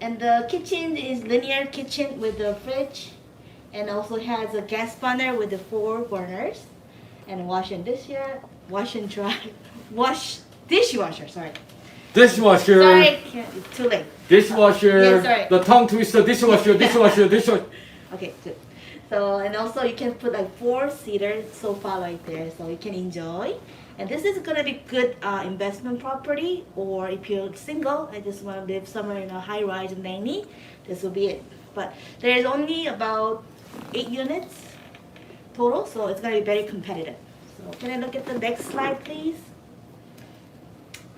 And the kitchen is linear kitchen with the fridge, and also has a gas burner with the 4 burners, and dishwasher, sorry. Dishwasher. Sorry, it's too late. Dishwasher. Yeah, sorry. The tongue twister. Dishwasher. Dishwasher. Okay, good. So, and also you can put like 4-seater sofa right there, so you can enjoy. And this is gonna be good investment property, or if you're single, I just want to live somewhere in a high rise in Langley, this will be it. But there is only about 8 units total, so it's gonna be very competitive. So can I look at the next slide, please?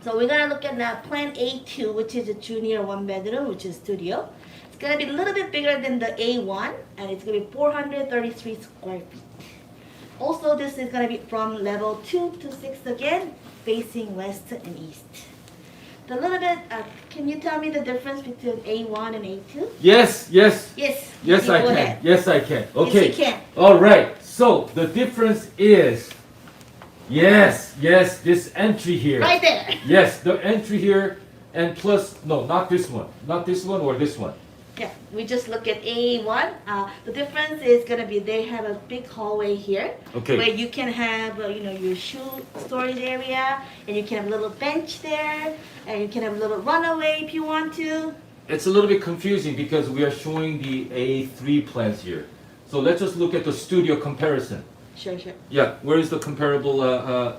So we're gonna look at plan A2, which is a junior 1-bedroom, which is studio. It's gonna be a little bit bigger than the A1, and it's gonna be 433 square feet. Also, this is gonna be from level 2 to 6 again, facing west and east. A little bit, can you tell me the difference between A1 and A2? Yes, yes. Yes. Yes, you I go can. ahead. Yes, I can. Okay. Yes, you can. All right. So the difference is, yes, this entry here. Right there. Yes, the entry here, and plus, no, not this one or this one. Yeah, we just look at A1. The difference is gonna be they have a big hallway here, Okay. where you can have your shoe storage area, and you can have a little bench there, and you can have a little runaway if you want to. It's a little bit confusing because we are showing the A3 plans here. So let's just look at the studio comparison. Sure. Yeah, where is the comparable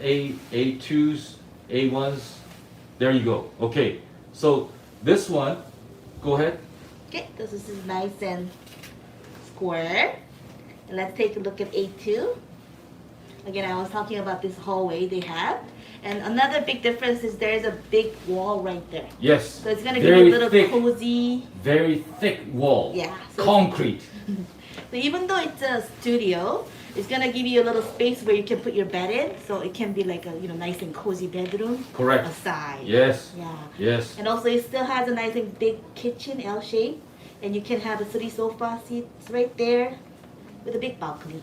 A2s, A1s? There you go. Okay, so this one, go ahead. Okay, this is nice and square. And let's take a look at A2. Again, I was talking about this hallway they have. And another big difference is there's a big wall right there. Yes. So it's gonna give you a Very little thick, cozy. very thick wall. Yeah. So Concrete. So even though it's a studio, it's gonna give you a little space where you can put your bed in, so it can be like a nice and cozy bedroom. Correct. Aside. Yes. Yeah. Yes. And also it still has a nice and big kitchen, L shape, and you can have a 3 sofa seats right there with a big balcony.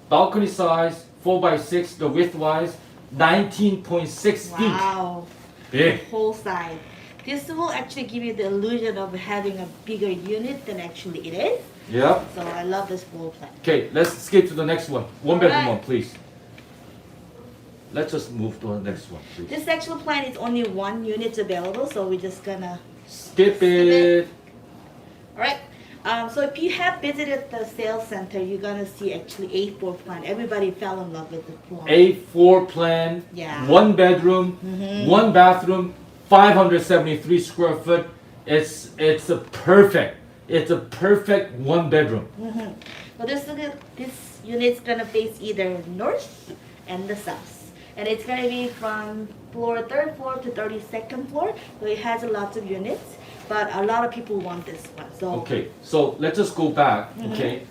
Balcony size, 4x6, the width wise, 19.6 feet. Wow. Big. The whole side. This will actually give you the illusion of having a bigger unit than actually it is. Yeah. So I love this floor plan. Okay, let's skip to the next one. One bedroom Alright. one, please. Let's just move to the next one, please. This actual plan is only one unit available, so we're just gonna Skip it. Alright, so if you have visited the sales center, you're gonna see actually A4 plan. Everybody fell in love with the plan. A4 plan. Yeah. One bedroom, one bathroom, 573 square foot. It's a perfect one bedroom. So this unit's gonna face either north and the south. And it's gonna be from third floor to 32nd floor. So it has a lot of units, but a lot of people want this one. So Okay, so let's just go back. Okay,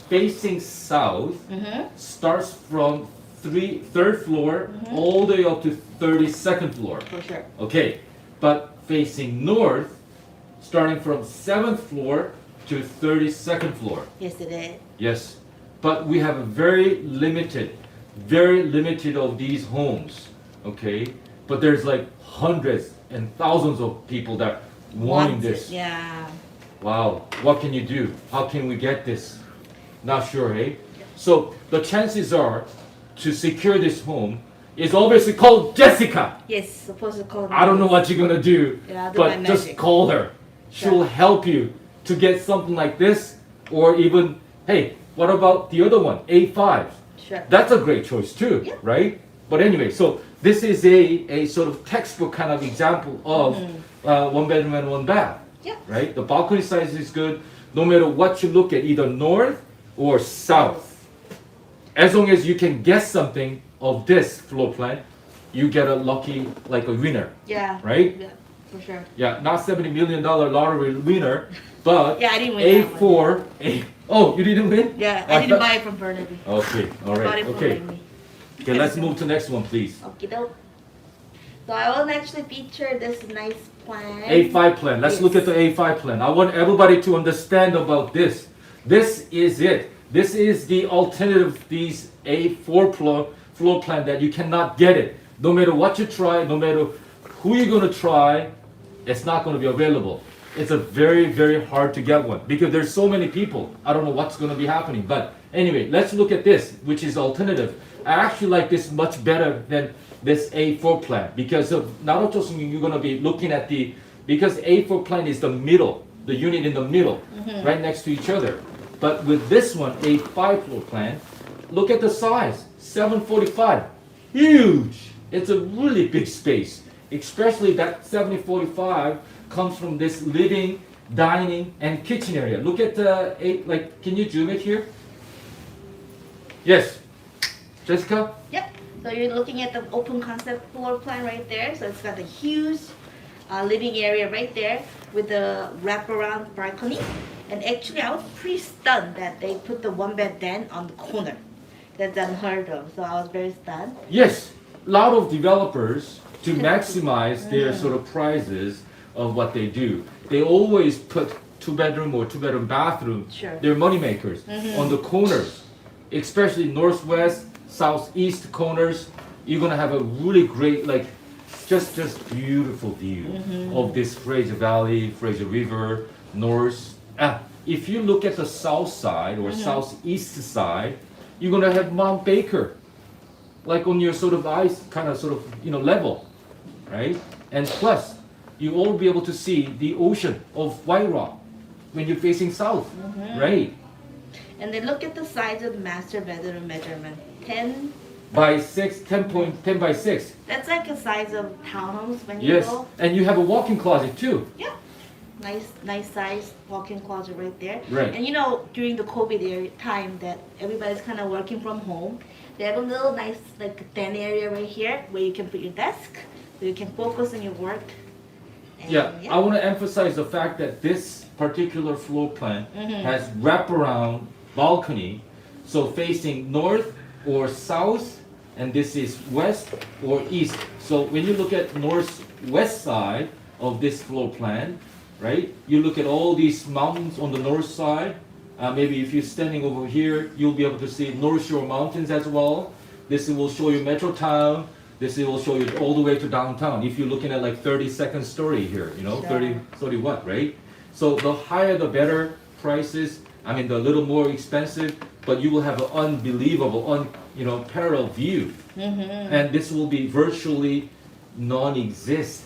facing south starts from third floor all the way up to 32nd floor. for sure. Okay, but facing north, starting from 7th floor to 32nd floor. Yes, it is. Yes, but we have a very limited of these homes. Okay, but there's like hundreds and thousands of people that wanting Wants it, this. Yeah. Wow, what can you do? How can we get this? Not sure, eh? So the chances are to secure this home is obviously called Jessica. Yes, supposed to call. I don't know what you're gonna do, Yeah, I'll do my but just magic. call her. She'll help you to get something like this, or even, hey, what about the other one, A5? Sure. That's a great choice too, Yeah. right? But anyway, so this is a sort of textbook kind of example of one bedroom and one bath, Yeah. right? The balcony size is good, no matter what you look at, either north or south. As long as you can guess something of this floor plan, you get a lucky, like a winner, Yeah. right? Yeah, for sure. Yeah, not $70 million lottery winner, but Yeah, I didn't win that one. Oh, you didn't win? Yeah, I I didn't thought- buy it from Burnaby. Okay, all I bought right, it from okay. Langley. Okay, let's move to next one, please. Okay, doke. So I will actually feature this nice plan. A5 plan. Let's look at the A5 plan. I want everybody to understand about this. This is it. This is the alternative, these A4 floor plan that you cannot get it. No matter what you try, no matter who you're going to try, it's not going to be available. It's a very, very hard to get one because there's so many people. I don't know what's going to be happening. But anyway, let's look at this, which is alternative. I actually like this much better than this A4 plan because of not just you're going to be looking at because A4 plan is the middle, the unit in the middle, right next to each other. But with this one, A5 floor plan, look at the size, 745, huge. It's a really big space, especially that 745 comes from this living, dining, and kitchen area. Look at the can you zoom it here? Yes, Jessica? Yep. So you're looking at the open concept floor plan right there. So it's got a huge living area right there with the wraparound balcony. And actually, I was pretty stunned that they put the one bed den on the corner. That's unheard of. So I was very stunned. Yes, lot of developers to maximize their sort of prices of what they do. They always put 2-bedroom or 2-bedroom bathroom. Sure. They're money makers on the corners, especially northwest, southeast corners. You're gonna have a really great, like, just beautiful view of this Fraser Valley, Fraser River, north. If you look at the south side or southeast side, you're gonna have Mount Baker, like on your sort of eyes, kind of sort of, you know, level, right? And plus, you will be able to see the ocean of White Rock when you're facing south, right? And then look at the size of the master bedroom measurement. 10 By 6, 10 by 6. That's like the size of townhomes when you Yes, go. and you have a walk-in closet too. Yeah. Nice size walk-in closet right there. Right. And you know, during the COVID time that everybody's kind of working from home, they have a little nice like den area right here where you can put your desk, so you can focus on your work. And, Yeah, I want to emphasize the fact that this particular floor plan has wraparound balcony, so facing north or south, and this is west or east. So when you look at northwest side of this floor plan, right, you look at all these mountains on the north side. Maybe if you're standing over here, you'll be able to see North Shore Mountains as well. This will show you Metro Town. This will show you all the way to downtown. If you're looking at like 32nd story here, you know, Sure. 30 what, right? So the higher the better prices. I mean, the little more expensive, but you will have an unbelievable, parallel view. And this will be virtually non-exist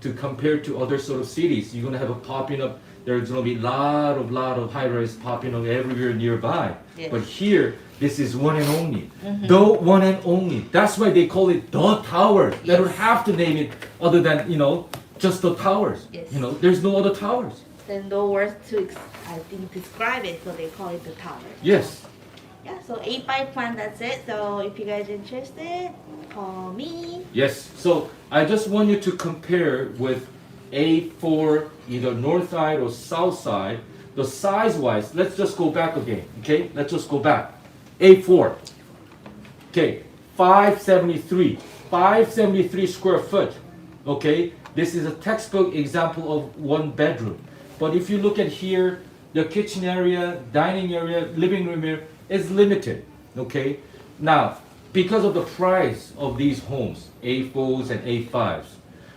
to compare to other sort of cities. You're gonna have a popping up. There's gonna be lot of high-rise popping up everywhere nearby. Yes. But here, this is one and only. The one and only. That's why they call it the tower. They don't have to name it other than, just the towers. Yes. There's no other towers. There's no words to, I think, describe it, so they call it the tower. Yes. Yeah, so 8x plan, that's it. So if you guys are interested, call me. Yes. So I just want you to compare with A4, either north side or south side. The size-wise, let's just go back again. Okay, let's just go back. A4. Okay, 573 square foot. Okay, this is a textbook example of 1 bedroom. But if you look at here, the kitchen area, dining area, living room area is limited. Okay, now because of the price of these homes, A4s and A5s,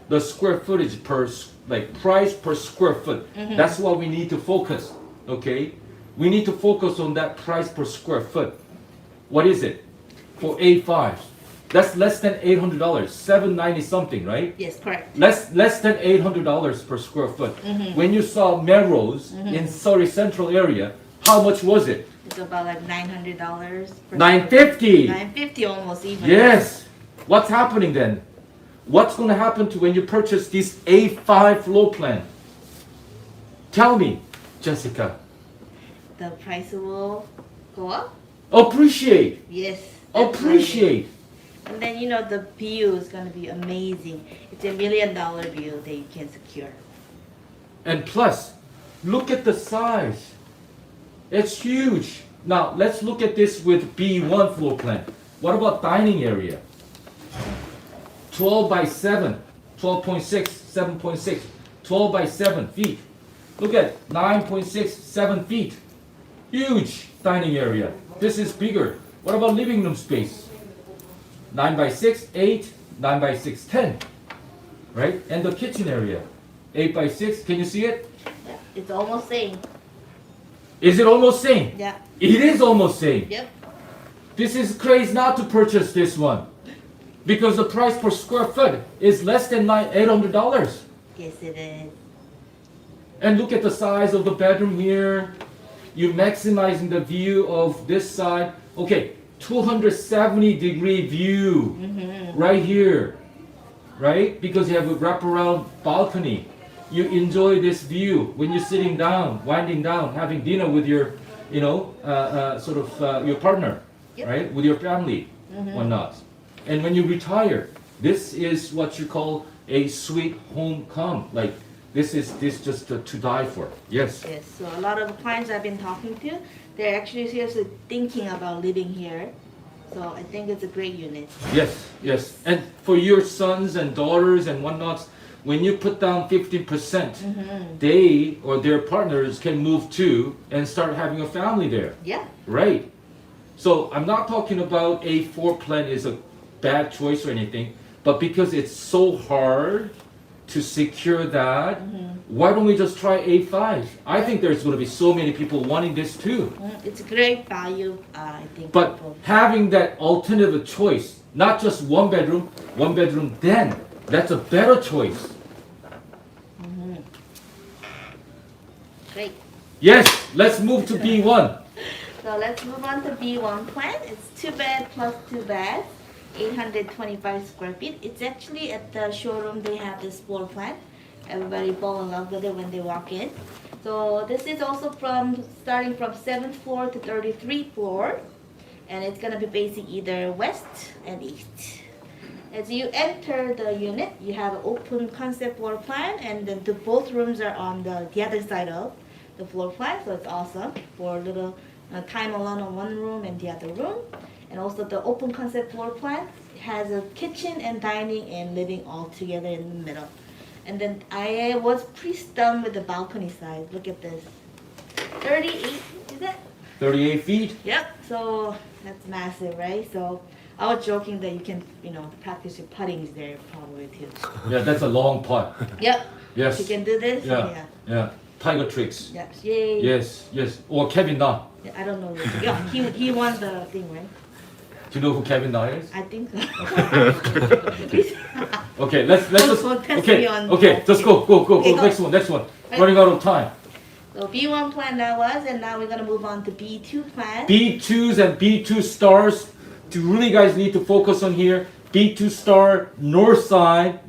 the square footage price per square foot. That's what we need to focus. Okay, we need to focus on that price per square foot. What is it for A5s? That's less than $800, $790 something, right? Yes, correct. Less than $800 per square foot. When you saw Melrose in Surrey Central area, how much was it? It's about like $900. $950. $950 almost even. Yes. What's happening then? What's going to happen to when you purchase this A5 floor plan? Tell me, Jessica. The price will go up? Appreciate. Yes. Appreciate. And then the view is going to be amazing. It's $1 million view that you can secure. And plus, look at the size. It's huge. Now, let's look at this with B1 floor plan. What about dining area? 12 by 7, 12.6, 7.6, 12 by 7 feet. Look at 9.6, 7 feet. Huge dining area. This is bigger. What about living room space? 9 by 6, 8, 9 by 6, 10. Right? And the kitchen area, 8 by 6. Can you see it? Yeah, it's almost same. Is it almost same? Yeah. It is almost same. Yep. This is crazy not to purchase this one. Because the price per square foot is less than $800. Yes, it is. And look at the size of the bedroom here. You're maximizing the view of this side. Okay, 270-degree view right here, right? Because you have a wraparound balcony. You enjoy this view when you're sitting down, winding down, having dinner with your, your partner, Yep. right? With your family, whatnot. And when you retire, this is what you call a sweet home come. Like this just to die for. Yes. Yes, so a lot of the clients I've been talking to, they're actually seriously thinking about living here. So I think it's a great unit. Yes, yes. And for your sons and daughters and whatnots, when you put down 15%, they or their partners can move to and start having a family there. Yeah. Right. So I'm not talking about a floor plan is a bad choice or anything, but because it's so hard to secure that, why don't we just try A5? I think there's going to be so many people wanting this too. It's a great value, I think. But people- having that alternative choice, not just one bedroom, then, that's a better choice. Great. Yes, let's move to B1. So let's move on to B1 plan. It's 2 bed plus 2 baths, 825 square feet. It's actually at the showroom they have this floor plan. Everybody fall in love with it when they walk in. So this is also starting from 7th floor to 33rd floor. And it's gonna be facing either west and east. As you enter the unit, you have an open concept floor plan, and then both rooms are on the other side of the floor plan, so it's awesome for a little time alone on one room and the other room. And also the open concept floor plan has a kitchen and dining and living all together in the middle. And then I was pretty stunned with the balcony size. Look at this. 38, is that? 38 feet. Yep, so that's massive, right? So I was joking that you can, practice your puttings there probably too. Yeah, that's a long putt. Yep. Yes. You can do this? Yeah. Tiger tricks. Yep. Yay. Yes. Or Kevin Na. Yeah, I don't know. Yeah, he won the thing, right? Do you know who Kevin Na is? I think so. Okay, let's just Don't test okay, me on okay, that. just go. Okay, go. Next one. Running out of time. So B1 plan that was, and now we're gonna move on to B2 plan. B2s and B2 stars. Do really guys need to focus on here? B2 star, north side,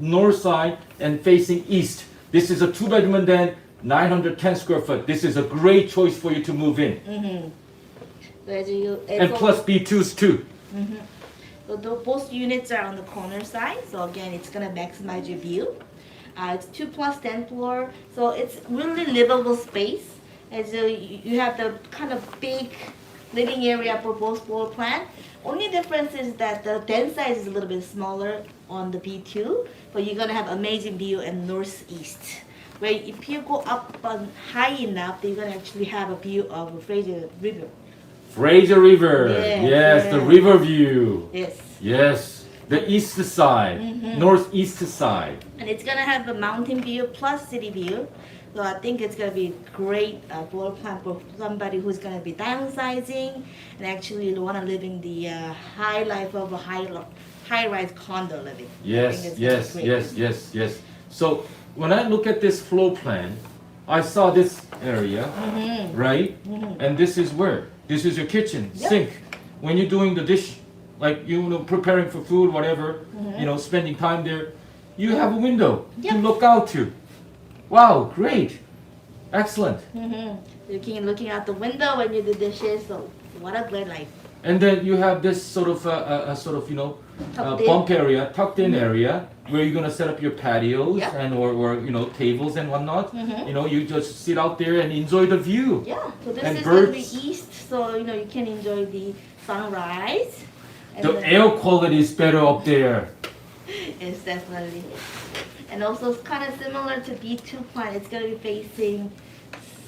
and facing east. This is a 2-bedroom and then 910 square foot. This is a great choice for you to move in. And plus B2s too. So both units are on the corner side, so again, it's gonna maximize your view. It's 2 plus 10 floor, so it's really livable space. And so you have the kind of big living area for both floor plan. Only difference is that the den size is a little bit smaller on the B2, but you're gonna have amazing view in northeast. Where if you go up high enough, you're gonna actually have a view of Fraser River. Fraser River. Yeah, Yes, the yeah. river view. Yes. Yes, the east side, northeast side. And it's gonna have a mountain view plus city view. So I think it's gonna be great floor plan for somebody who's gonna be downsizing and actually wanna live in the high life of a high rise condo living. I Yes, think it's gonna be great. yes. So when I look at this floor plan, I saw this area, right? And this is where? This is your kitchen, Yep. sink. When you're doing the dish, like preparing for food, whatever, spending time there, you have a window to Yep. look out to. Wow, great, excellent. Looking out the window when you do dishes, so what a great life. And then you have this sort of Tucked in. bump area, tucked in area, where you're gonna set up your patios Yep. and or tables and whatnot. You just sit out there and enjoy the view. Yeah, so this And is gonna be birds. east, so you can enjoy the sunrise. And The air quality is better up there. It's definitely. And also it's kind of similar to B2 plan. It's going to be facing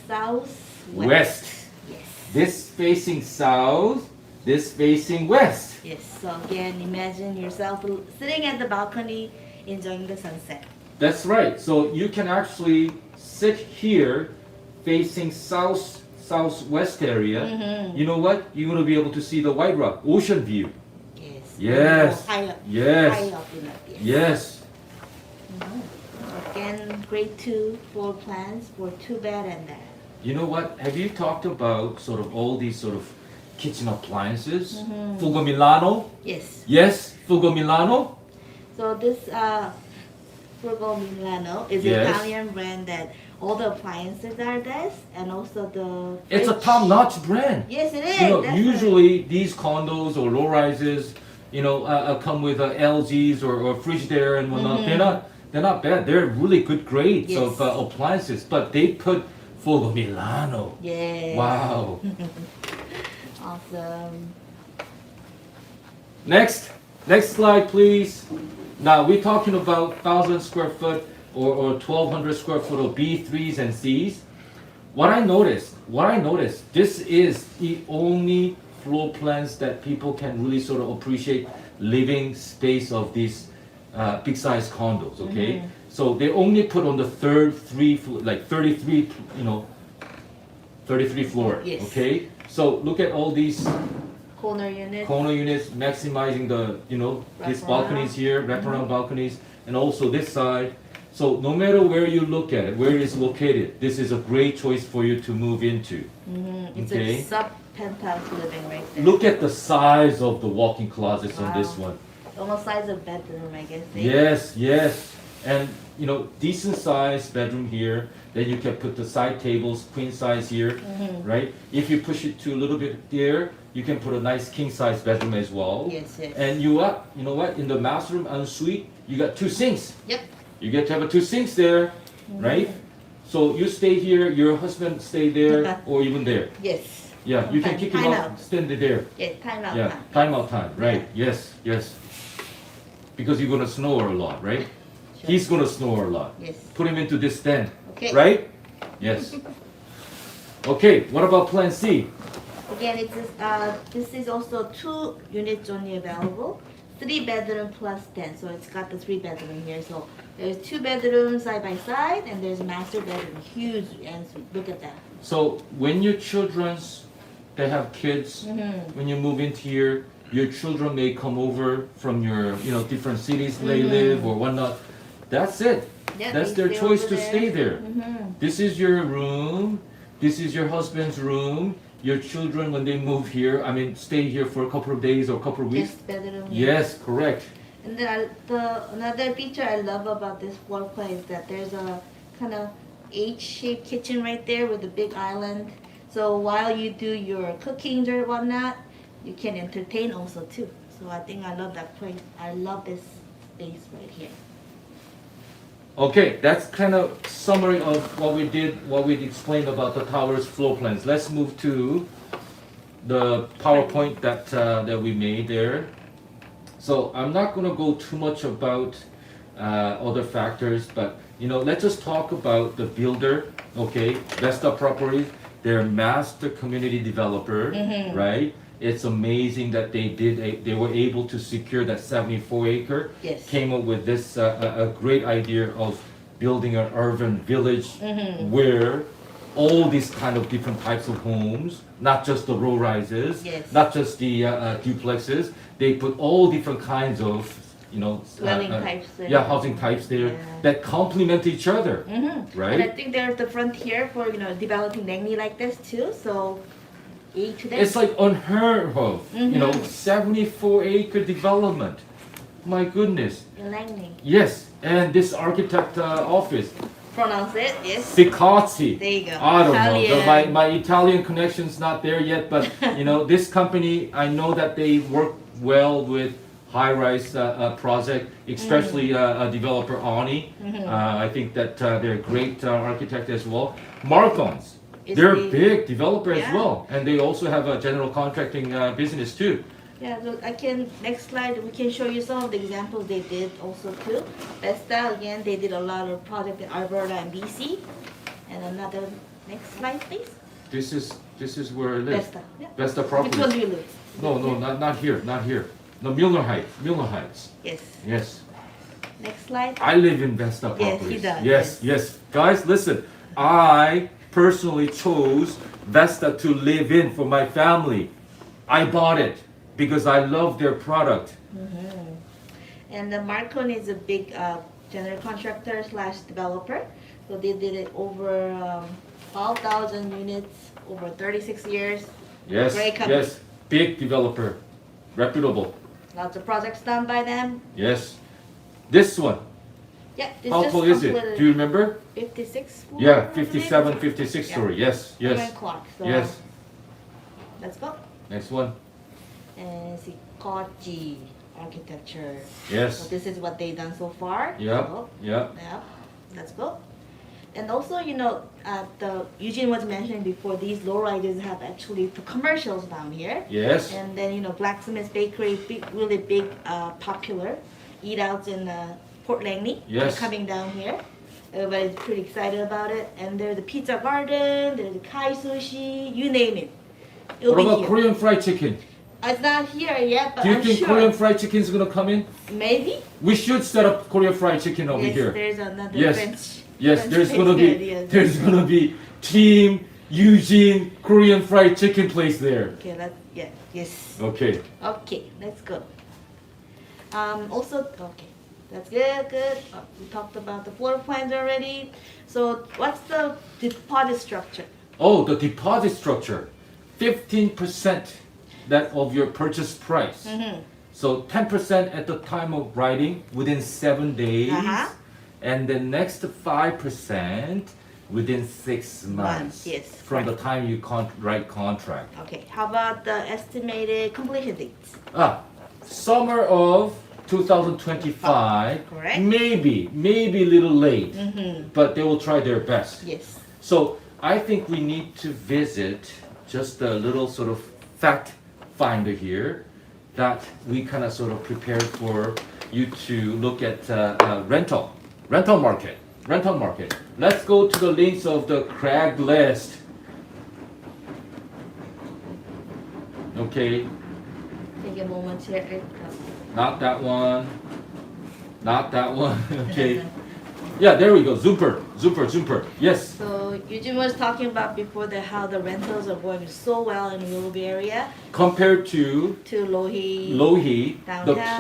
southwest. West. Yes. This facing south, this facing west. Yes. So again, imagine yourself sitting at the balcony enjoying the sunset. That's right. So you can actually sit here facing southwest area. You know what? You're gonna be able to see the White Rock ocean view. Yes. Yes. High up. Yes. High up in that. Yes. Yes. Again, grade 2 floor plans for 2 bed and that. You know what? Have you talked about sort of all these sort of kitchen appliances? Fugo Milano? Yes. Yes, Fugo Milano? So this Frugal Milano is Yes. an Italian brand that all the appliances are this, and also the. It's a fridge. top-notch brand. Yes, it is. definitely. Usually these condos or low-rises, come with LGs or Frigidaire and whatnot. They're not bad. They're really good grades Yes. of appliances, but they put Fugo Milano. Yeah. Wow. Awesome. Next slide, please. Now we're talking about 1,000 square foot or 1,200 square foot of B3s and Cs. What I noticed, this is the only floor plans that people can really sort of appreciate living space of these big size condos, okay? So they only put on the third like 33, 33 floor, Yes. okay? So look at all these Corner unit. corner units, maximizing the, these Wraparound. balconies here, wraparound balconies, and also this side. So no matter where you look at it, where it's located, this is a great choice for you to move into. It's Okay. a sub penthouse living right there. Look at the size of the walk-in closets on this Wow. one. Almost size of bedroom, I guess. eh? Yes. And decent size bedroom here. Then you can put the side tables, queen size here, right? If you push it to a little bit there, you can put a nice king size bedroom as well. Yes. And you know what? In the master room en suite, you got 2 sinks. Yep. You get to have 2 sinks there, right? So you stay here, your husband stay there, or even there. Yes. Yeah, you can Okay, kick him time out, out. stand there. Yeah, time out. Yeah, time out time, right? Yes. Because you're gonna snore a lot, right? Sure. He's gonna snore a lot. Yes. Put him into this stand, Okay. right? Yes. Okay, what about plan C? Again, this is also 2 units only available. 3 bedroom plus 10, so it's got the 3 bedroom here. So there's 2 bedrooms side by side, and there's master bedroom, huge, and look at that. So when your they have kids, when you move into here, your children may come over from your, different cities they live or whatnot. That's it. Yeah, That's they their stay choice over to stay there. Mhm. This is your room. This is your husband's room. Your children, when they move here, stay here for a couple of days or a couple of weeks. Guest bedroom. Yes, correct. And then another feature I love about this floor plan is that there's a kind of H-shaped kitchen right there with a big island. So while you do your cooking or whatnot, you can entertain also too. So I think I love that place. I love this space right here. Okay, that's kind of summary of what we explained about the towers floor plans. Let's move to the PowerPoint that we made there. So I'm not going to go too much about other factors, but let's just talk about the builder. Okay, Vesta Properties, they're master community developer, right? It's amazing that they were able to secure that 74 acre. Yes. Came up with this a great idea of building an urban village where all these kind of different types of homes, not just the low rises, Yes. not just the duplexes. They put all different kinds of Dwelling types there. housing types there Yeah. that complement each other, right? And I think there's the frontier for developing Langley like this too. So, to them. It's like unheard of, 74 acre development. My goodness. In Langley. Yes, and this architect office, Pronounce it. Yes. Sicazzi. There you go. I don't know. Italian. My Italian connection's not there yet, but this company, I know that they work well with High Rise project, especially developer Ani. I think that they're a great architect as well. Marcons, Is they're the- a big developer as Yeah. well, and they also have a general contracting business too. Yeah, so next slide, we can show you some of the examples they did also too. Vesta, again, they did a lot of project in Alberta and BC. And another, next slide please. This is where I live. Vesta, yeah. Vesta Which Properties. one do you live? No, not here. No, Milner Heights. Yes. Yes. Next slide. I live in Vesta Yes, Properties. he does, Yes. Guys, listen. I personally chose Vesta to live in for my family. I bought it because I love their product. And the Marcon is a big general contractor / developer. So they did it over 12,000 units over 36 years. Yes, Great company. yes. Big developer. Reputable. Lots of projects done by them. Yes. This one. Yeah, this How just tall is it? completed Do you remember? 56 floor, Yeah, I believe. 57, 56 Yeah. story. Yes, Women yes. clock. So Yes. let's go. Next one. And Sicazzi architecture. So Yes. this is what they've done so far. Yep, So, yep. yeah, let's go. And also, the Eugene was mentioning before, these low rises have actually the commercials down here. Yes. And then, Blacksmith Bakery, really big, popular eat outs in Port Langley. Yes. They're coming down here. Everybody's pretty excited about it. And there's the Pizza Garden, there's the Kai Sushi, you name it. It'll What be about here. Korean fried chicken? It's not here yet, but Do you I'm think sure. Korean fried chicken is gonna come in? Maybe. We should set up Korean fried chicken over Yes, here. there's another Yes. French. Yes, French there's place gonna there, be yes. there's gonna be Team Eugene Korean fried chicken place there. Okay, yes. Okay. Okay, let's go. Also, okay, that's good. We talked about the floor plans already. So, what's the deposit structure? Oh, the deposit structure, 15% that of your purchase price. Mm-hmm. So 10% at the time of writing within 7 days, Uh-huh. and the next 5% within 6 months. Yes, From the time you write contract. Okay, how about the estimated completion dates? Summer of 2025. Correct. Maybe a little late, Mm-hmm. but they will try their best. Yes. So I think we need to visit just a little sort of fact finder here that we kind of sort of prepared for you to look at rental market. Let's go to the links of the Craigslist. Okay, Take a moment here. not that one. Okay. Yeah, there we go. Zooper. Yes. So Eugene was talking about before that how the rentals are going so well in the Willoughby area Compared to to Lohi. Lohi, the Downtown.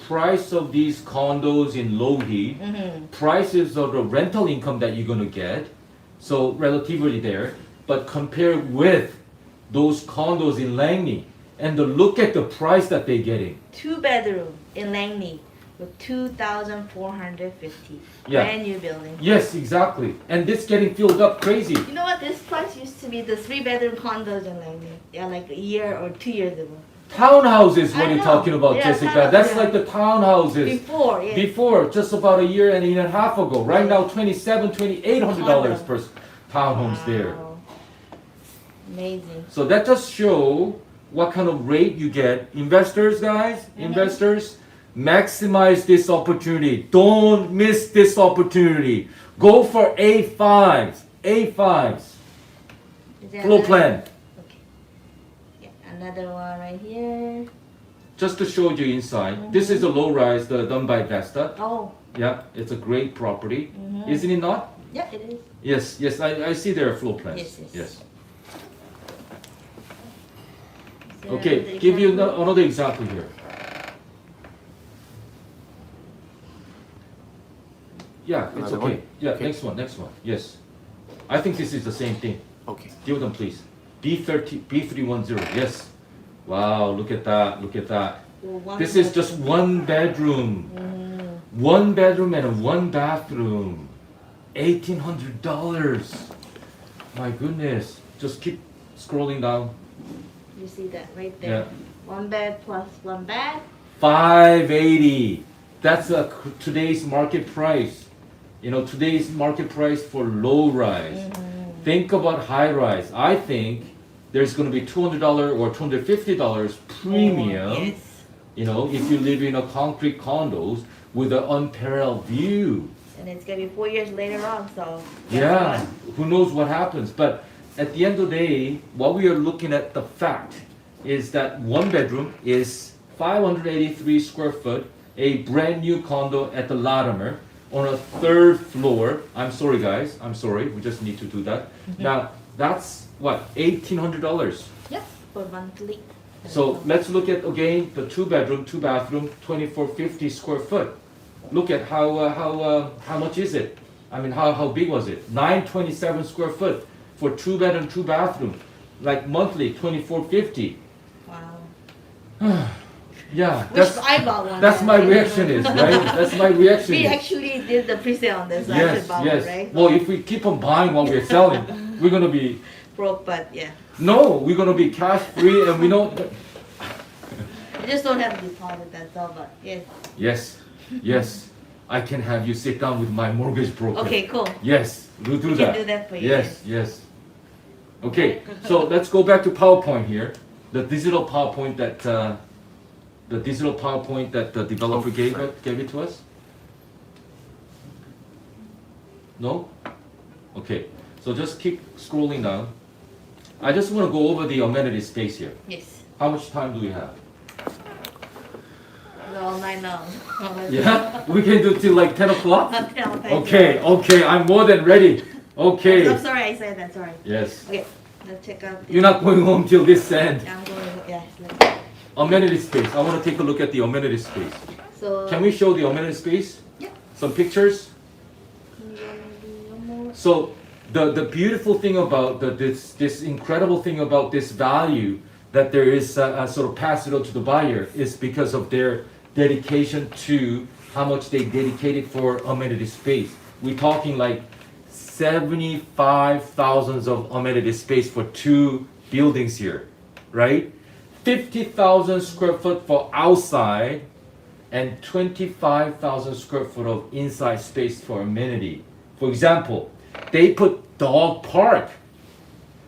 price of these condos in Lohi, Mm-hmm. prices of the rental income that you're gonna get, so relatively there, but compare with those condos in Langley, and look at the price that they're getting. 2-bedroom in Langley with 2,450. Yeah. Brand new building. Yes, exactly, and this getting filled up crazy. You know what? This price used to be the 3-bedroom condos in Langley. Yeah, like a year or 2 years ago. Townhouses, what I you're know. talking about, Yeah, Jessica. townhouse, That's yeah. like the townhouses. Before, yes. Before, just about a year and a half ago. Right now, $2,800 per townhomes there. Wow. Amazing. So that just show what kind of rate you get. Investors, guys, investors, maximize this opportunity. Don't miss this opportunity. Go for A5s. Is there Floor another- plan. Okay. Yeah, another one right here. Just to show you inside. This is a low rise done by Vesta. Oh, Yeah, it's a great property. Isn't it not? yeah, it is. Yes, I see there are floor plans. Yes. Yes. Is there Okay, another give you example? another example here. Yeah, it's Another okay. one? Yeah, Okay. next one. Yes. I think this is the same thing. Okay. Deal with them, please. B310. Yes. Wow, look at that. Well, one This is bedroom. just one bedroom. One bedroom and one bathroom. $1,800. My goodness. Just keep scrolling down. You see that right Yeah. there. One bed plus one bath. 580. That's today's market price. You know, today's market price for low rise. Think about high rise. I think there's going to be $200 or $250 premium. Oh, yes. You know, if you live in a concrete condos with an unparalleled view. And it's gonna be 4 years later on, so. guess Yeah, what? who knows what happens. But at the end of the day, what we are looking at the fact is that one bedroom is 583 square foot, a brand new condo at the Latimer on a 3rd floor. I'm sorry guys, we just need to do that. Now, that's what, $1,800. Yep, for monthly. So let's look at again the 2-bedroom, 2-bathroom, 2,450 square foot. Look at how much is it? I mean, how big was it? 927 square foot for 2-bedroom, 2-bathroom, like monthly 2,450. Wow. Yeah, Wish I bought one. that's then. my reaction is right. That's my reaction. We is. actually did the pre-sale on this, so I Yes, should buy yes. one, right? Well, if we keep on buying while we're selling, we're gonna be Broke, but yeah. we're gonna be cash free, and we know. I just don't have the deposit, that's all, but yes. Yes, I can have you sit down with my mortgage broker. Okay, cool. Yes, we'll do We that. can do that for you. Yes, yes. Okay, so let's go back to PowerPoint here. The digital PowerPoint that the developer gave it to us. No? Okay, so just keep scrolling down. I just want to go over the amenity space here. Yes. How much time do we have? All night long. Yeah? We can do till like 10 o'clock? Thank Okay, you. okay, I'm more than ready. Okay. I'm sorry I said that, sorry. Yes. Okay, let's check out. You're not going home till this end. I'm going, yeah. Let's, Amenity space. I want to take a look at the amenity space. so. Can we show the amenity space? Yeah. Some pictures? Can you do one more? So the beautiful thing about this incredible thing about this value that there is sort of passed on to the buyer is because of their dedication to how much they dedicated for amenity space. We're talking like 75,000 of amenity space for 2 buildings here, right? 50,000 square foot for outside and 25,000 square foot of inside space for amenity. For example, they put dog park.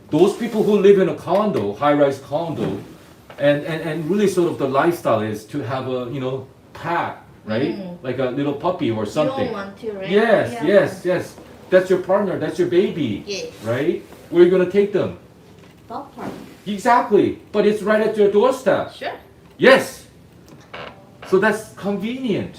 Those people who live in a condo, high-rise condo, and really sort of the lifestyle is to have a, pet, right? Like a little puppy or something. You want to, right? Yes, Yeah. yes. That's your partner, that's your baby, Yes. right? Where are you gonna take them? Dog park. Exactly, but it's right at your doorstep. Sure. Yes. So that's convenient,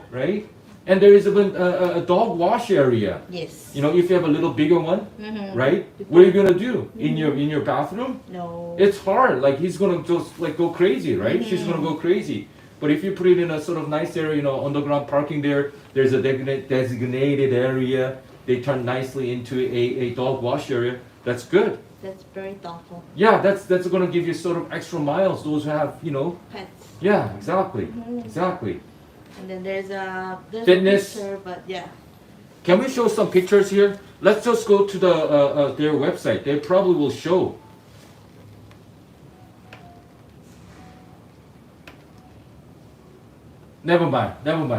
right? And there is even a dog wash area. Yes. If you have a little bigger one, Mm-hmm. right? What are you gonna do in your bathroom? No. It's hard. Like he's gonna just like go crazy, right? She's gonna go crazy. But if you put it in a sort of nice area, underground parking there, there's a designated area. They turn nicely into a dog wash area. That's good. That's very thoughtful. Yeah, that's gonna give you sort of extra miles. Those who have, Pets. yeah, exactly, exactly. And then there's Fitness. a picture, but yeah. Can we show some pictures here? Let's just go to their website. They probably will show. Never mind.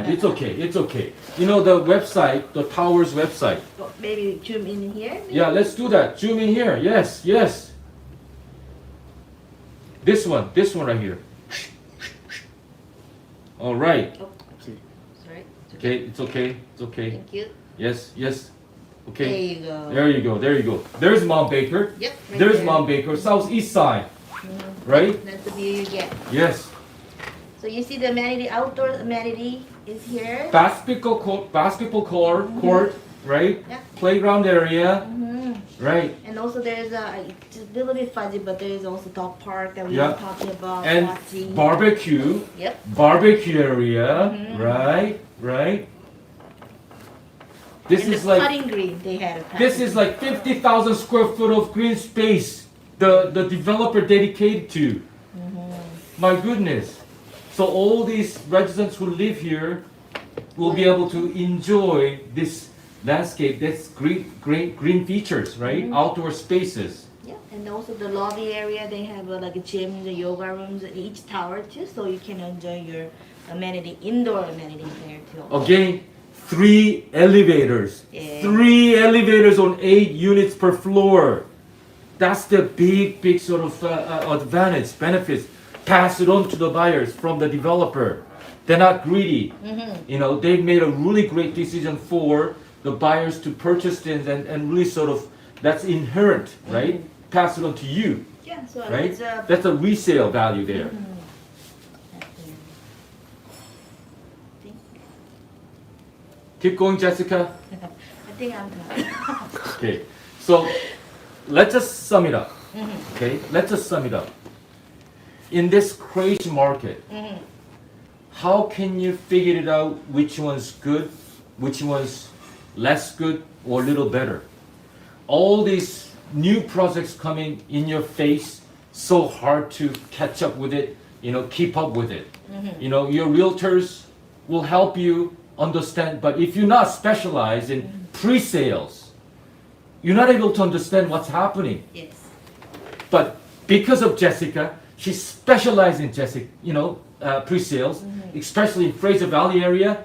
It's okay. The website, the Towers website. Oh, maybe zoom in here. Maybe? Yeah, let's do that. Zoom in here. Yes. This one right here. All right. Oh, sorry. Okay, it's okay. Thank you. Yes. There Okay. you go. There you go. There's Mount Baker. Yep. Right There's there. Mount Baker, southeast side, right? That's the view you get. Yes. So you see the amenity, outdoor amenity is here. Basketball court, right? Yeah. Playground area, Mm-hmm. right? And also there's it's a little bit fuzzy, but there is also dog park that we Yeah. were talking about. And watching. barbecue area, right? This and is the like putting green they had. this is like 50,000 square foot of green space the developer dedicated to. My goodness. So all these residents who live here will be able to enjoy this landscape, this green features, right? Outdoor spaces. Yeah, and also the lobby area they have like a gym, the yoga rooms in each tower too, so you can enjoy your indoor amenities there too. Again, 3 elevators. Yeah. 3 elevators on 8 units per floor. That's the big sort of advantage, benefits. Pass it on to the buyers from the developer. They're not greedy. They've made a really great decision for the buyers to purchase things and really sort of, that's inherent, right? Pass it on to you, Yeah, so right? it's That's a resale value there. Keep going, Jessica. I think I'm done. Okay, so let's just sum it up. Okay, let's just sum it up. In this crazy market, how can you figure it out which one's good, which one's less good, or a little better? All these new projects coming in your face, so hard to catch up with it, keep up with it. Your realtors will help you understand, but if you're not specialized in pre-sales, you're not able to understand what's happening. Yes. But because of Jessica, she specialized in pre-sales, especially in Fraser Valley area.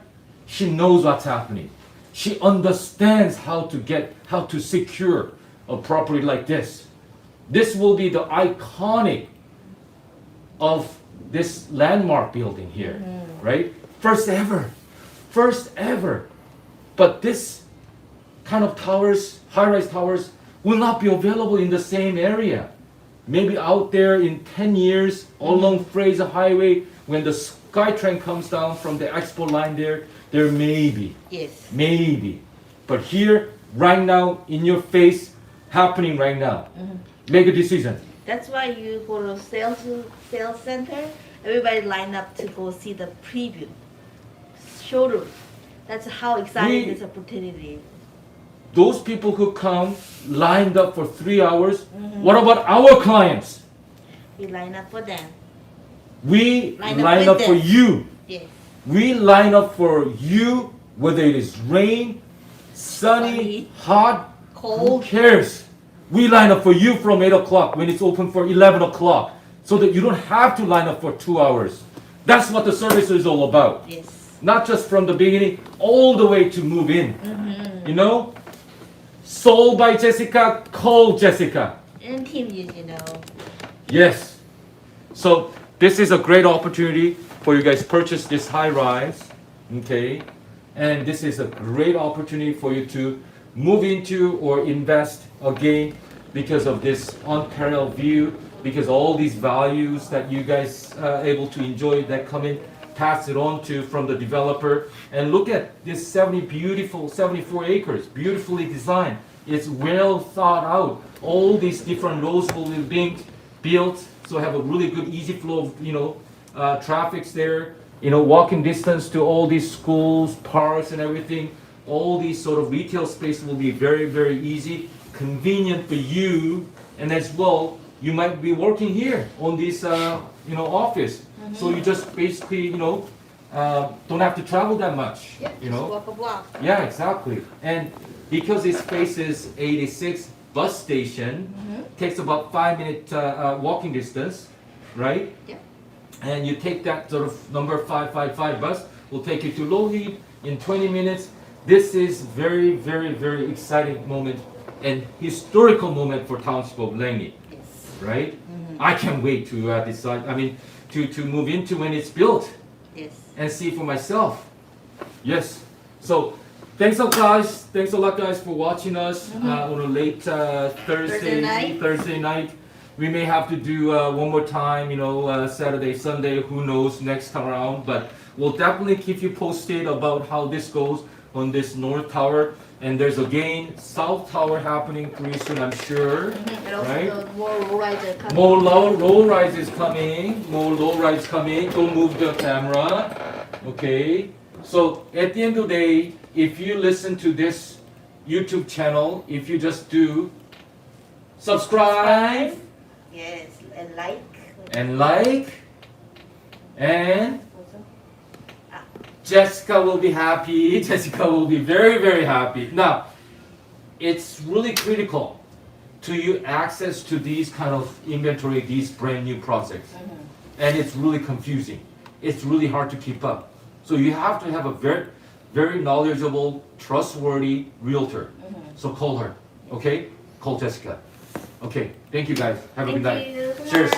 She knows what's happening. She understands how to secure a property like this. This will be the iconic of this landmark building here, right? First ever. But this kind of towers, high-rise towers, will not be available in the same area. Maybe out there in 10 years, along Fraser Highway, when the SkyTrain comes down from the expo line there may be. Yes. Maybe. But here, right now, in your face, happening right now. Make a decision. That's why you go to sales center, everybody line up to go see the preview showroom. That's how exciting this opportunity is. Those people who come lined up for 3 hours, what about our clients? We line up for them. We Line line up up with for them. you. Yes. We line up for you, whether it is rain, sunny, Sunny, hot, cold. who cares? We line up for you from 8 o'clock when it's open for 11 o'clock, so that you don't have to line up for 2 hours. That's what the service is all about. Yes. Not just from the beginning, all the way to move in. You know? Sold by Jessica, call Jessica. And team, you know. Yes. So this is a great opportunity for you guys to purchase this high rise. Okay? And this is a great opportunity for you to move into or invest again because of this unparalleled view, because all these values that you guys are able to enjoy that come in, pass it on to from the developer. And look at this 74 acres, beautifully designed. It's well thought out. All these different roads will be being built, so have a really good easy flow of traffic's there. Walking distance to all these schools, parks, and everything. All these sort of retail space will be very, very easy, convenient for you, and as well, you might be working here on this, office. So you just basically, don't have to travel that much. Yep, just walk a block. Yeah, exactly. And because it faces 86 bus station, takes about 5-minute walking distance, right? Yep. And you take that sort of number 555 bus, will take you to Lougheed in 20 minutes. This is very, very, very exciting moment and historical moment for Township of Langley, Yes. right? I can't wait to decide, to move into when it's built Yes. and see for myself. Yes. So thanks a lot guys for watching us on a late Thursday night. We may have to do one more time, Saturday, Sunday, who knows next time around, but we'll definitely keep you posted about how this goes on this North Tower. And there's again South Tower happening pretty soon, I'm sure. And also Right? the more rides are coming. More low rise is coming. More low rise coming. Don't move the camera. Okay. So at the end of the day, if you listen to this YouTube channel, if you just do subscribe Yes, and like. and Jessica will be happy. Jessica will be very, very happy. Now, it's really critical to you access to these kind of inventory, these brand new projects. And it's really confusing. It's really hard to keep up. So you have to have a very, very knowledgeable, trustworthy realtor. So call her, okay? Call Jessica. Okay, thank you guys. Have a good night. Thank you. Cheers.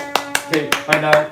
Okay, bye now.